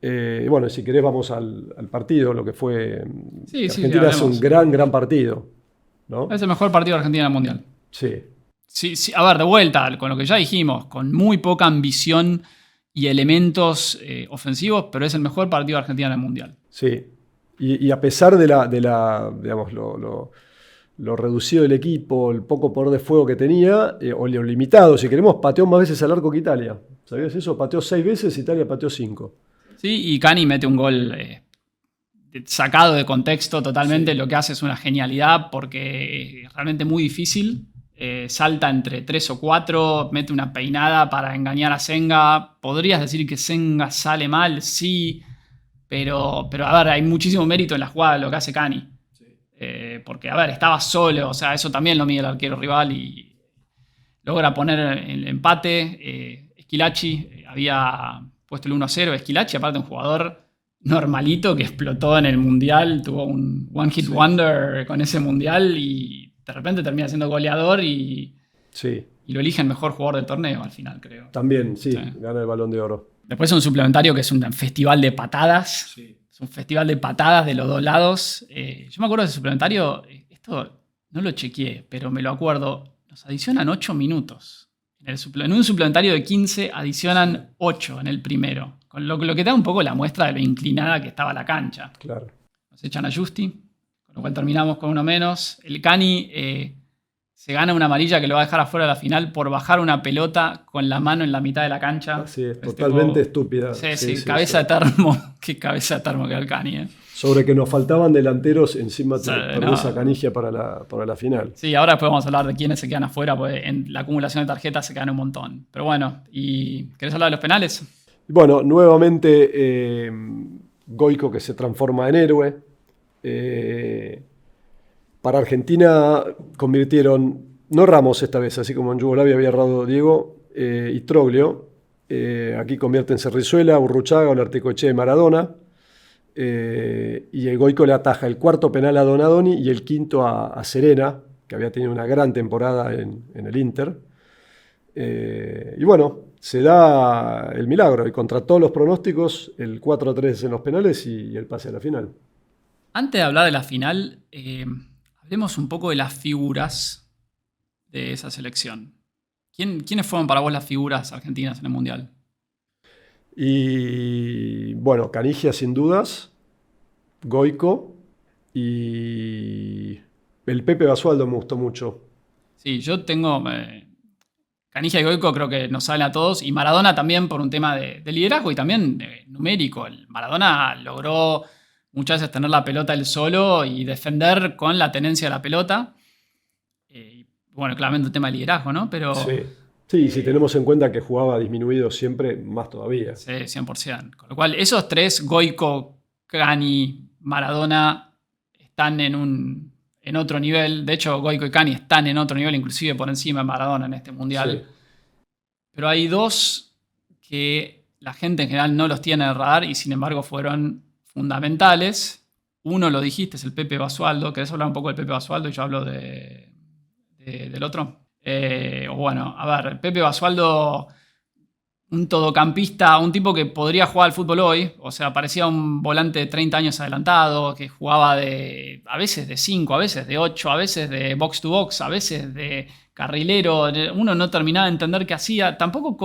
Bueno, si querés vamos al partido, lo que fue... Sí, Argentina hace un gran partido, ¿no? Es el mejor partido de Argentina en el Mundial. Sí. Sí. A ver, de vuelta, con lo que ya dijimos, con muy poca ambición y elementos ofensivos, pero es el mejor partido de Argentina en el Mundial. Sí. Y a pesar de digamos, lo reducido del equipo, el poco poder de fuego que tenía, o lo limitado, si queremos, pateó más veces al arco que Italia. ¿Sabías eso? Pateó 6 veces, Italia pateó 5. Sí, y Cani mete un gol sacado de contexto totalmente. Sí. Lo que hace es una genialidad porque es realmente muy difícil. Salta entre 3 o 4, mete una peinada para engañar a Senga. ¿Podrías decir que Senga sale mal? Sí. Pero a ver, hay muchísimo mérito en la jugada de lo que hace Cani. Sí. Porque, a ver, estaba solo, o sea, eso también lo mide el arquero rival y logra poner el empate. Schillaci había puesto el 1-0. Schillaci, aparte, un jugador normalito que explotó en el Mundial, tuvo un one hit wonder con ese Mundial y de repente termina siendo goleador y lo eligen mejor jugador del torneo al final, creo. También, sí. Gana el Balón de Oro. Después un suplementario que es un festival de patadas. Sí. Es un festival de patadas de los dos lados. Yo me acuerdo de ese suplementario, esto no lo chequeé, pero me lo acuerdo. Nos adicionan 8 minutos. En un suplementario de 15 adicionan 8 en el primero. Con lo que da un poco la muestra de lo inclinada que estaba la cancha. Claro. Nos echan a Justi, con lo cual terminamos con uno menos. El Cani se gana una amarilla que lo va a dejar afuera de la final por bajar una pelota con la mano en la mitad de la cancha. Así es, totalmente estúpida. Sí, cabeza de termo. Qué cabeza de termo que era el Cani. Sobre que nos faltaban delanteros, encima perdió esa canigia para la final. Sí, ahora después vamos a hablar de quiénes se quedan afuera, porque en la acumulación de tarjetas se quedan un montón. Pero bueno, ¿y querés hablar de los penales? Bueno, nuevamente Goico que se transforma en héroe. Para Argentina convirtieron, no Ramos esta vez, así como en Yugoslavia había errado Diego, y Troglio. Aquí convierten Cerrizuela, Urruchaga, Olartecoechea y Maradona. Y el Goico le ataja el cuarto penal a Donadoni y el quinto a Serena, que había tenido una gran temporada en el Inter. Y bueno, se da el milagro y contra todos los pronósticos, el 4-3 en los penales y el pase a la final. Antes de hablar de la final, hablemos un poco de las figuras de esa selección. ¿Quiénes fueron para vos las figuras argentinas en el Mundial? Y bueno, Canigia sin dudas, Goico y el Pepe Basualdo me gustó mucho. Sí, yo tengo... Canilla y Goico creo que nos salen a todos, y Maradona también por un tema de liderazgo y también numérico. El Maradona logró muchas veces tener la pelota él solo y defender con la tenencia de la pelota. Bueno, claramente un tema de liderazgo, ¿no? Pero sí, si tenemos en cuenta que jugaba disminuido siempre, más todavía. sí, 100%. Con lo cual, esos tres, Goico, Cani, Maradona, están en otro nivel. De hecho, Goico y Cani están en otro nivel, inclusive por encima de Maradona en este Mundial. Sí. Pero hay dos que la gente en general no los tiene en el radar y sin embargo fueron fundamentales. Uno lo dijiste, es el Pepe Basualdo. ¿Querés hablar un poco del Pepe Basualdo y yo hablo del otro? Bueno, a ver, Pepe Basualdo, un todocampista, un tipo que podría jugar al fútbol hoy. O sea, parecía un volante de 30 años adelantado, que jugaba a veces de 5, a veces de 8, a veces de box to box, a veces de carrilero. Uno no terminaba de entender qué hacía. Tampoco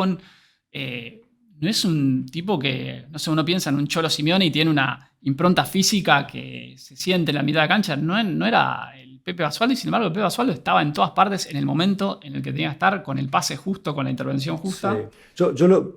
no es un tipo que, no sé, uno piensa en un Cholo Simeone y tiene una impronta física que se siente en la mitad de la cancha. No era el Pepe Basualdo, y sin embargo el Pepe Basualdo estaba en todas partes en el momento en el que tenía que estar, con el pase justo, con la intervención justa. Sí.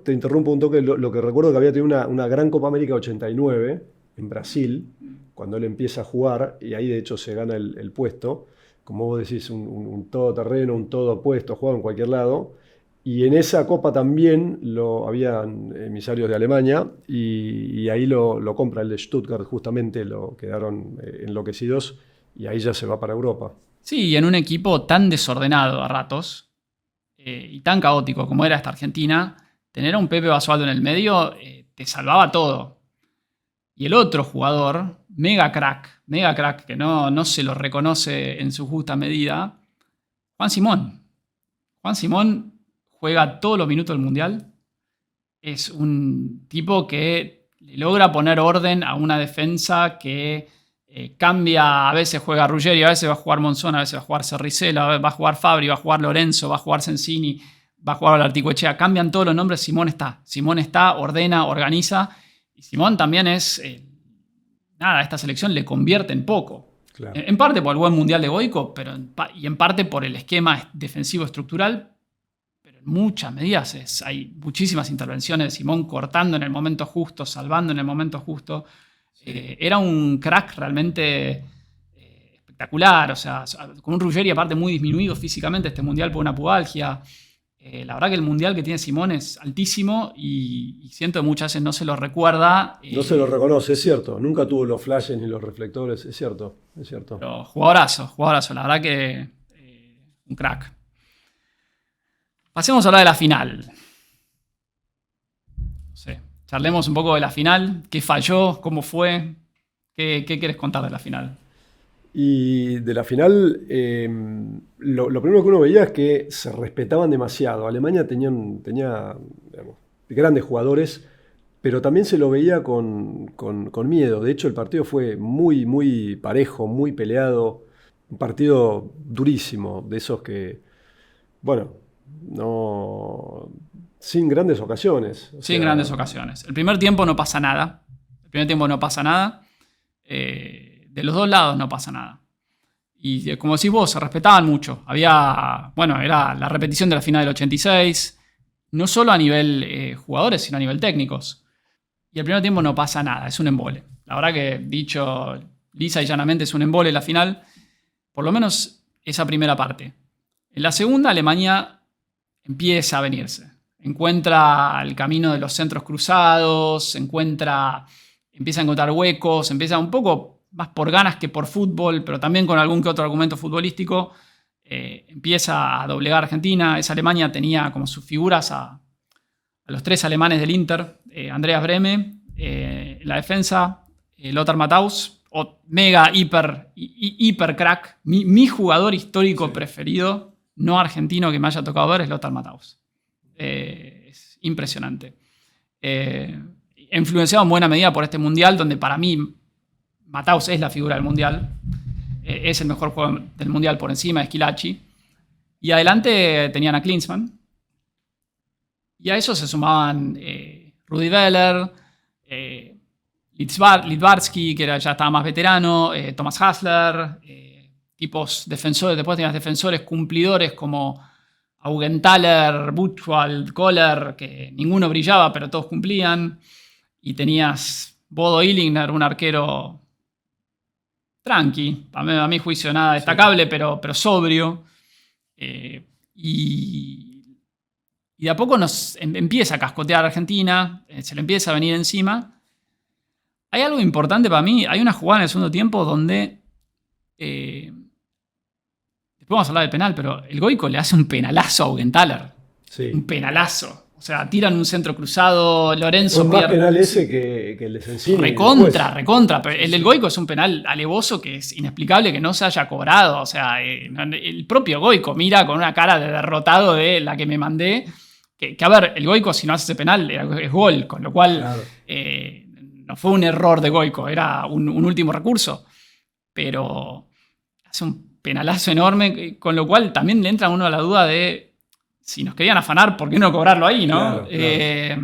Te interrumpo un toque, lo que recuerdo que había tenido una gran Copa América 89 en Brasil, cuando él empieza a jugar, y ahí de hecho se gana el puesto, como vos decís, un todoterreno, un todo puesto, jugaba en cualquier lado. Y en esa copa también habían emisarios de Alemania y ahí lo compra el de Stuttgart, justamente lo quedaron enloquecidos y ahí ya se va para Europa. Sí, y en un equipo tan desordenado a ratos y tan caótico como era esta Argentina, tener a un Pepe Basualdo en el medio te salvaba todo. Y el otro jugador, mega crack, que no se lo reconoce en su justa medida, Juan Simón. Juan Simón juega todos los minutos del Mundial. Es un tipo que le logra poner orden a una defensa que cambia. A veces juega Ruggeri, a veces va a jugar Monzón, a veces va a jugar Cerricela, va a jugar Fabri, va a jugar Lorenzo, va a jugar Sensini, va a jugar Olartecoechea. Cambian todos los nombres, Simón está, ordena, organiza. Y Simón también es... esta selección le convierte en poco. Claro. En parte por el buen Mundial de Goico, y en parte por el esquema defensivo estructural. En muchas medidas hay muchísimas intervenciones de Simón cortando en el momento justo, salvando en el momento justo. Era un crack realmente espectacular, o sea, con un Ruggeri aparte muy disminuido físicamente este Mundial por una pubalgia. La verdad que el Mundial que tiene Simón es altísimo y siento que muchas veces no se lo recuerda. No se lo reconoce, es cierto. Nunca tuvo los flashes ni los reflectores, es cierto. Pero jugadorazo, la verdad que un crack. Pasemos a hablar de la final. No sé, charlemos un poco de la final. ¿Qué falló? ¿Cómo fue? ¿Qué querés contar de la final? Y de la final, lo primero que uno veía es que se respetaban demasiado. Alemania tenía digamos, grandes jugadores, pero también se lo veía con miedo. De hecho, el partido fue muy, muy parejo, muy peleado. Un partido durísimo, de esos que, bueno, no, sin grandes ocasiones. Sin grandes ocasiones. El primer tiempo no pasa nada. De los dos lados no pasa nada. Y como decís vos, se respetaban mucho. Era la repetición de la final del 86, no solo a nivel jugadores, sino a nivel técnicos. Y el primer tiempo no pasa nada, es un embole. La verdad que, dicho lisa y llanamente, es un embole la final. Por lo menos esa primera parte. En la segunda, Alemania empieza a venirse. encuentra el camino de los centros cruzados, empieza a encontrar huecos, empieza un poco más por ganas que por fútbol, pero también con algún que otro argumento futbolístico, empieza a doblegar a Argentina. Esa Alemania tenía como sus figuras a los 3 alemanes del Inter, Andreas Brehme, en la defensa, Lothar Matthaus, mega, hiper crack. Mi jugador histórico preferido, no argentino que me haya tocado ver, es Lothar Matthaus. Es impresionante. Influenciado en buena medida por este mundial, donde para mí Matthaus es la figura del mundial. Es el mejor jugador del mundial por encima de Schillaci. Y adelante tenían a Klinsmann. Y a eso se sumaban Rudi Völler, Littbarski, que ya estaba más veterano, Thomas Hasler, tipos defensores. Después tenías defensores cumplidores como Augenthaler, Buchwald, Kohler, que ninguno brillaba, pero todos cumplían. Y tenías Bodo Illingner, un arquero tranqui, a mi juicio nada destacable, pero sobrio. Y de a poco nos empieza a cascotear a Argentina, se le empieza a venir encima. Hay algo importante para mí, hay una jugada en el segundo tiempo donde, después vamos a hablar del penal, pero el Goico le hace un penalazo a Augenthaler. Sí. Un penalazo. O sea, tiran un centro cruzado, Lorenzo pierde. Más penal ese que el de Sensini. Recontra. Pero el del Goico es un penal alevoso que es inexplicable que no se haya cobrado. O sea, el propio Goico mira con una cara de derrotado de la que me mandé. Que a ver, el Goico si no hace ese penal es gol, con lo cual claro. No fue un error de Goico, era un último recurso. Pero hace un penalazo enorme, con lo cual también le entra a uno a la duda de si nos querían afanar, ¿por qué no cobrarlo ahí, no? Claro.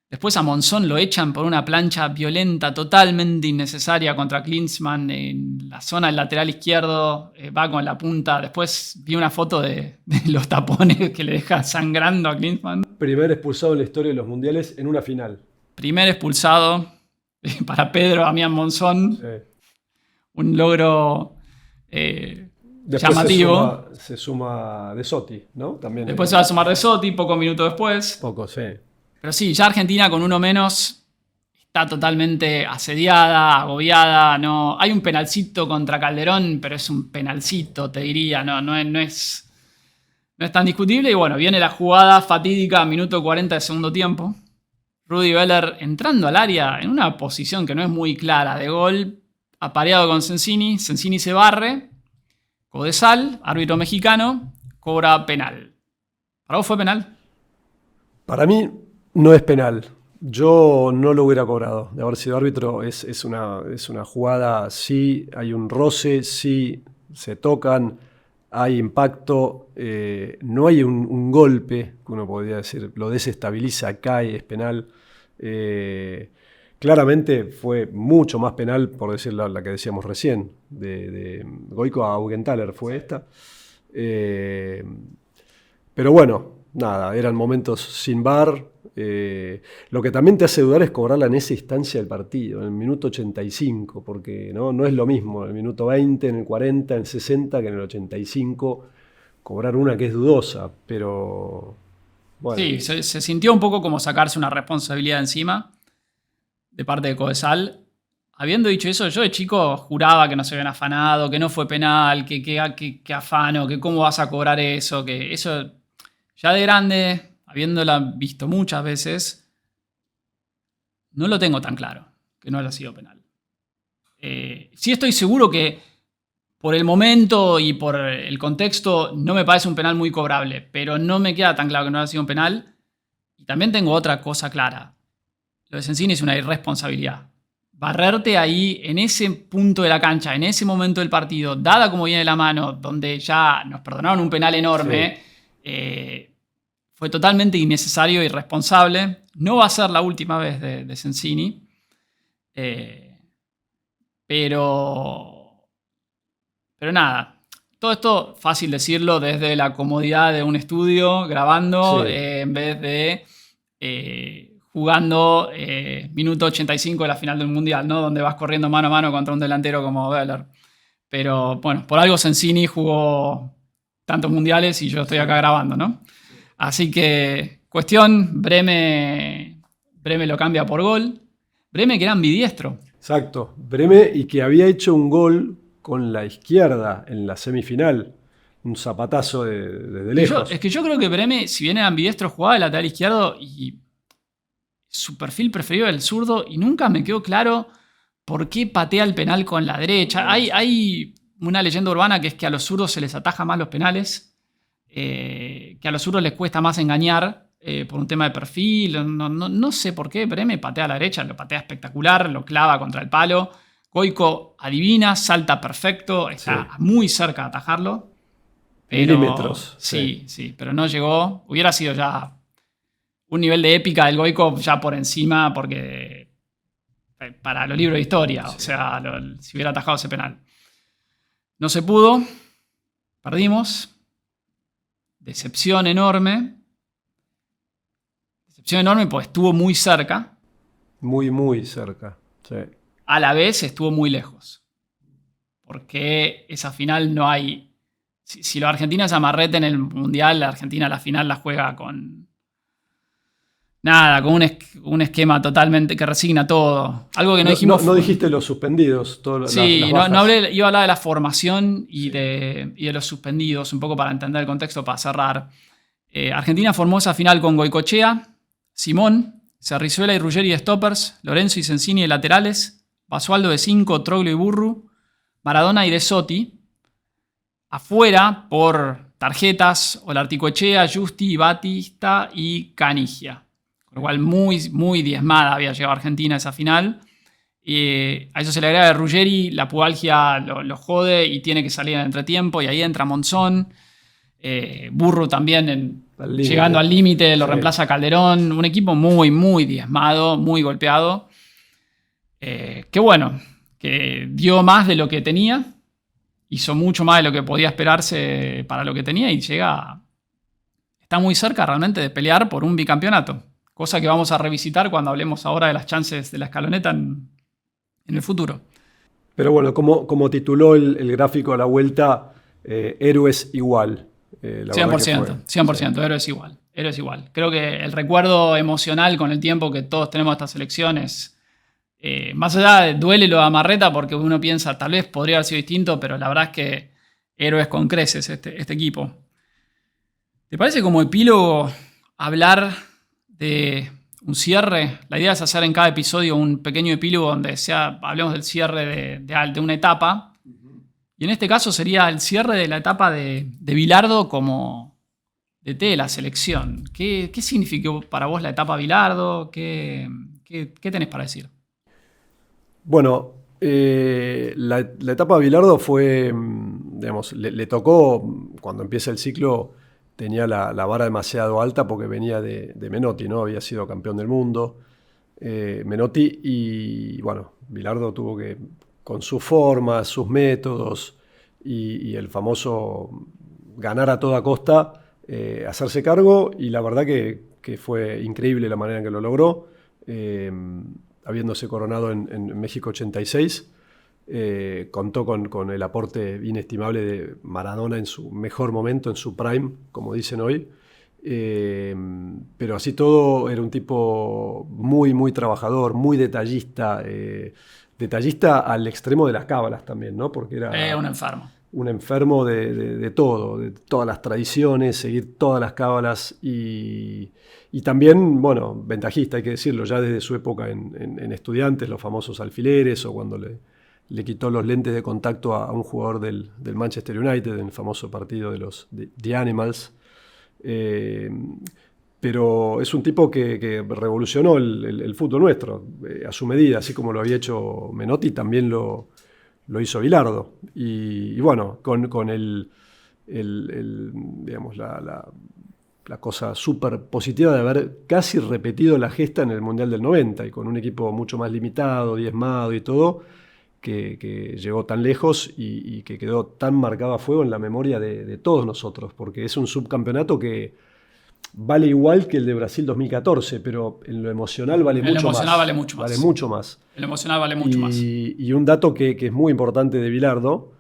Después a Monzón lo echan por una plancha violenta, totalmente innecesaria contra Klinsmann en la zona del lateral izquierdo, va con la punta. Después vi una foto de los tapones que le deja sangrando a Klinsmann. Primer expulsado en la historia de los mundiales en una final. Primer expulsado para Pedro Damián Monzón. Sí. Un logro llamativo. Se suma De Sotti, ¿no? También después se va a sumar De Sotti, pocos minutos después. Sí. Pero sí, ya Argentina con uno menos está totalmente asediada, agobiada. No, hay un penalcito contra Calderón, pero es un penalcito, te diría. No es tan discutible. Y bueno, viene la jugada fatídica, minuto 40 de segundo tiempo. Rudi Völler entrando al área en una posición que no es muy clara de gol, apareado con Sensini. Sensini se barre. Codesal, árbitro mexicano, cobra penal. ¿Para vos fue penal? Para mí no es penal. Yo no lo hubiera cobrado. De haber sido árbitro es una jugada, sí, hay un roce, sí, se tocan, hay impacto, no hay un golpe, que uno podría decir, lo desestabiliza, cae, es penal. Claramente fue mucho más penal, por decir la que decíamos recién, de Goico a Augenthaler fue esta. Pero bueno, nada, eran momentos sin VAR. Lo que también te hace dudar es cobrarla en esa instancia del partido, en el minuto 85, porque no es lo mismo en el minuto 20, en el 40, en el 60, que en el 85, cobrar una que es dudosa, pero bueno. Sí, se sintió un poco como sacarse una responsabilidad encima de parte de Codesal. Habiendo dicho eso, yo de chico juraba que no se habían afanado, que no fue penal, que afano, que cómo vas a cobrar eso, que eso ya de grande, habiéndola visto muchas veces, no lo tengo tan claro, que no haya sido penal. Sí estoy seguro que por el momento y por el contexto no me parece un penal muy cobrable, pero no me queda tan claro que no haya sido un penal. Y también tengo otra cosa clara. Lo de Sensini es una irresponsabilidad. Barrerte ahí, en ese punto de la cancha, en ese momento del partido, dada como viene la mano, donde ya nos perdonaron un penal enorme, sí. Fue totalmente innecesario e irresponsable. No va a ser la última vez de Sensini. Pero nada, todo esto fácil decirlo desde la comodidad de un estudio, grabando, sí. En vez de jugando minuto 85 de la final del Mundial, ¿no? Donde vas corriendo mano a mano contra un delantero como Völler. Pero bueno, por algo Sensini jugó tantos mundiales y yo estoy acá grabando, ¿no? Así que Cuestión, Breme lo cambia por gol. Breme que era ambidiestro. Exacto. Breme y que había hecho un gol con la izquierda en la semifinal. Un zapatazo de lejos. Es que yo creo que Breme, si bien era ambidiestro, jugaba de lateral izquierdo y su perfil preferido era el zurdo y nunca me quedó claro por qué patea el penal con la derecha. Hay una leyenda urbana que es que a los zurdos se les ataja más los penales, que a los zurdos les cuesta más engañar por un tema de perfil. No sé por qué. Breme patea a la derecha, lo patea espectacular, lo clava contra el palo. Goico adivina, salta perfecto, está muy cerca de atajarlo. Milímetros. Sí, pero no llegó. Hubiera sido ya un nivel de épica del Goico ya por encima, porque para los libros de historia, o sea, si hubiera atajado ese penal. No se pudo, perdimos. Decepción enorme porque estuvo muy cerca. Muy, muy cerca, sí. A la vez estuvo muy lejos. Porque esa final no hay... Si la Argentina es amarrete en el Mundial, la Argentina la final la juega con... Nada, con un esquema totalmente que resigna todo. Algo que no dijimos... No dijiste los suspendidos. Sí, iba a hablar de la formación y de los suspendidos, un poco para entender el contexto, para cerrar. Argentina formó esa final con Goicoechea, Simón, Cerrizuela y Ruggeri de stoppers, Lorenzo y Sensini de laterales, Basualdo de 5, Troglio y Burru, Maradona y De Sotti. Afuera, por tarjetas, Olarticoechea, Justi, Batista y Canigia. Con lo cual, muy, muy diezmada había llegado Argentina a esa final. A eso se le agrega que Ruggeri, la pubalgia lo jode y tiene que salir en el entretiempo. Y ahí entra Monzón. Burru también llegando al límite, lo reemplaza Calderón. Un equipo muy, muy diezmado, muy golpeado. Qué bueno, que dio más de lo que tenía. Hizo mucho más de lo que podía esperarse para lo que tenía y está muy cerca realmente de pelear por un bicampeonato. Cosa que vamos a revisitar cuando hablemos ahora de las chances de la escaloneta en el futuro. Pero bueno, como tituló el gráfico a la vuelta, héroes igual. 100%, 100%, héroes igual. Creo que el recuerdo emocional con el tiempo que todos tenemos de estas elecciones... más allá de duele lo de Amarreta porque uno piensa tal vez podría haber sido distinto, pero la verdad es que héroes con creces este equipo. ¿Te parece como epílogo hablar de un cierre? La idea es hacer en cada episodio un pequeño epílogo donde hablemos del cierre de una etapa. Y en este caso sería el cierre de la etapa de Bilardo como DT de la selección. ¿Qué significó para vos la etapa Bilardo? ¿Qué tenés para decir? Bueno, la etapa de Bilardo fue, digamos, le tocó, cuando empieza el ciclo, tenía la vara demasiado alta porque venía de Menotti, ¿no? Había sido campeón del mundo, Menotti, y bueno, Bilardo tuvo que, con su forma, sus métodos y el famoso ganar a toda costa, hacerse cargo, y la verdad que fue increíble la manera en que lo logró. Habiéndose coronado en México 86, contó con el aporte inestimable de Maradona en su mejor momento, en su prime, como dicen hoy. Pero así todo era un tipo muy, muy trabajador, muy detallista, detallista al extremo de las cábalas también, ¿no? Porque era un enfermo. Un enfermo de todo, de todas las tradiciones, seguir todas las cábalas y también, bueno, ventajista, hay que decirlo, ya desde su época en Estudiantes, los famosos alfileres, o cuando le quitó los lentes de contacto a un jugador del Manchester United en el famoso partido de los The Animals. Pero es un tipo que revolucionó el fútbol nuestro a su medida, así como lo había hecho Menotti, también lo hizo Bilardo. Y bueno, con digamos, la cosa súper positiva de haber casi repetido la gesta en el Mundial del 90 y con un equipo mucho más limitado, diezmado y todo, que llegó tan lejos y que quedó tan marcado a fuego en la memoria de todos nosotros, porque es un subcampeonato que vale igual que el de Brasil 2014, pero en lo emocional vale mucho más. En lo emocional vale mucho más. Vale mucho más. En lo emocional vale mucho más. Y un dato que es muy importante de Bilardo,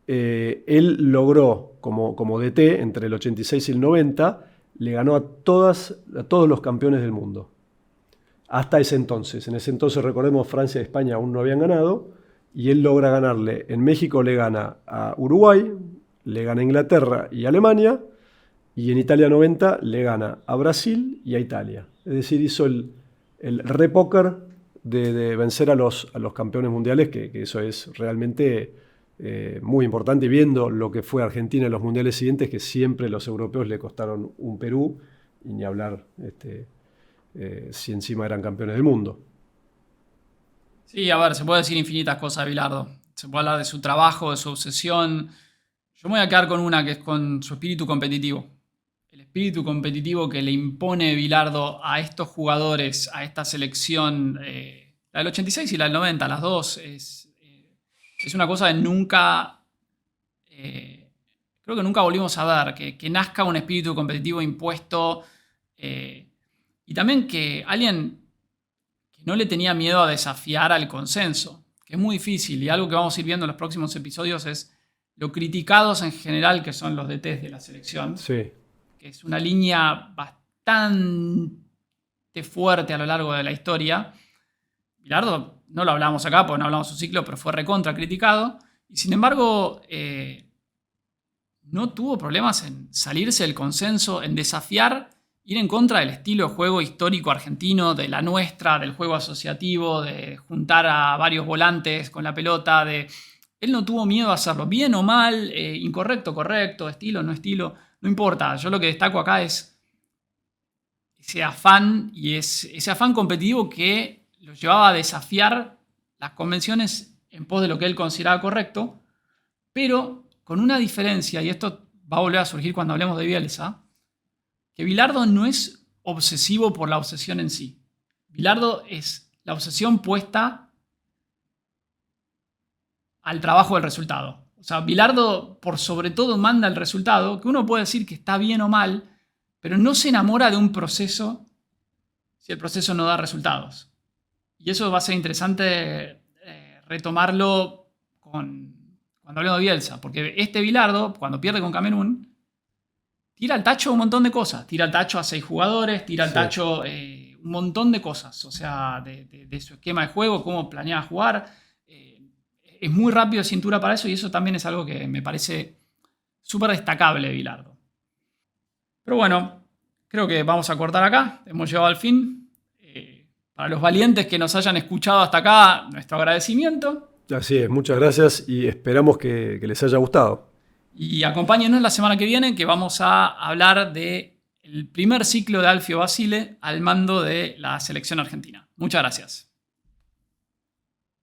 él logró como DT entre el 86 y el 90 le ganó a todos los campeones del mundo. Hasta ese entonces. En ese entonces, recordemos, Francia y España aún no habían ganado, y él logra ganarle. En México le gana a Uruguay, le gana a Inglaterra y Alemania, y en Italia 90 le gana a Brasil y a Italia. Es decir, hizo el repóker de vencer a los campeones mundiales, que eso es realmente muy importante, viendo lo que fue Argentina en los mundiales siguientes, que siempre los europeos le costaron un Perú, y ni hablar si encima eran campeones del mundo. Sí, a ver, se puede decir infinitas cosas de Bilardo. Se puede hablar de su trabajo, de su obsesión. Yo me voy a quedar con una, que es con su espíritu competitivo. El espíritu competitivo que le impone Bilardo a estos jugadores, a esta selección, la del 86 y la del 90, las dos, es una cosa que nunca, creo que nunca volvimos a ver, que nazca un espíritu competitivo impuesto, y también que alguien que no le tenía miedo a desafiar al consenso, que es muy difícil, y algo que vamos a ir viendo en los próximos episodios es lo criticados en general que son los DTs de la selección. Sí. Que es una línea bastante fuerte a lo largo de la historia. Bilardo, no lo hablamos acá porque no hablamos de su ciclo, pero fue recontra criticado. Y sin embargo, no tuvo problemas en salirse del consenso, en desafiar, ir en contra del estilo de juego histórico argentino, de la nuestra, del juego asociativo, de juntar a varios volantes con la pelota. Él no tuvo miedo a hacerlo, bien o mal, incorrecto, correcto, estilo, no estilo. No importa, yo lo que destaco acá es ese afán, y ese afán competitivo que lo llevaba a desafiar las convenciones en pos de lo que él consideraba correcto, pero con una diferencia, y esto va a volver a surgir cuando hablemos de Bielsa, que Bilardo no es obsesivo por la obsesión en sí. Bilardo es la obsesión puesta al trabajo del resultado. O sea, Bilardo por sobre todo manda el resultado, que uno puede decir que está bien o mal, pero no se enamora de un proceso si el proceso no da resultados. Y eso va a ser interesante retomarlo cuando hablemos de Bielsa, porque este Bilardo, cuando pierde con Camerún, tira al tacho un montón de cosas. Tira al tacho a 6 jugadores, tira al tacho un montón de cosas, o sea, de su esquema de juego, cómo planeaba jugar. Es muy rápido de cintura para eso, y eso también es algo que me parece súper destacable de Bilardo. Pero bueno, creo que vamos a cortar acá. Hemos llegado al fin. Para los valientes que nos hayan escuchado hasta acá, nuestro agradecimiento. Así es, muchas gracias y esperamos que les haya gustado. Y acompáñenos la semana que viene, que vamos a hablar del primer ciclo de Alfio Basile al mando de la selección argentina. Muchas gracias.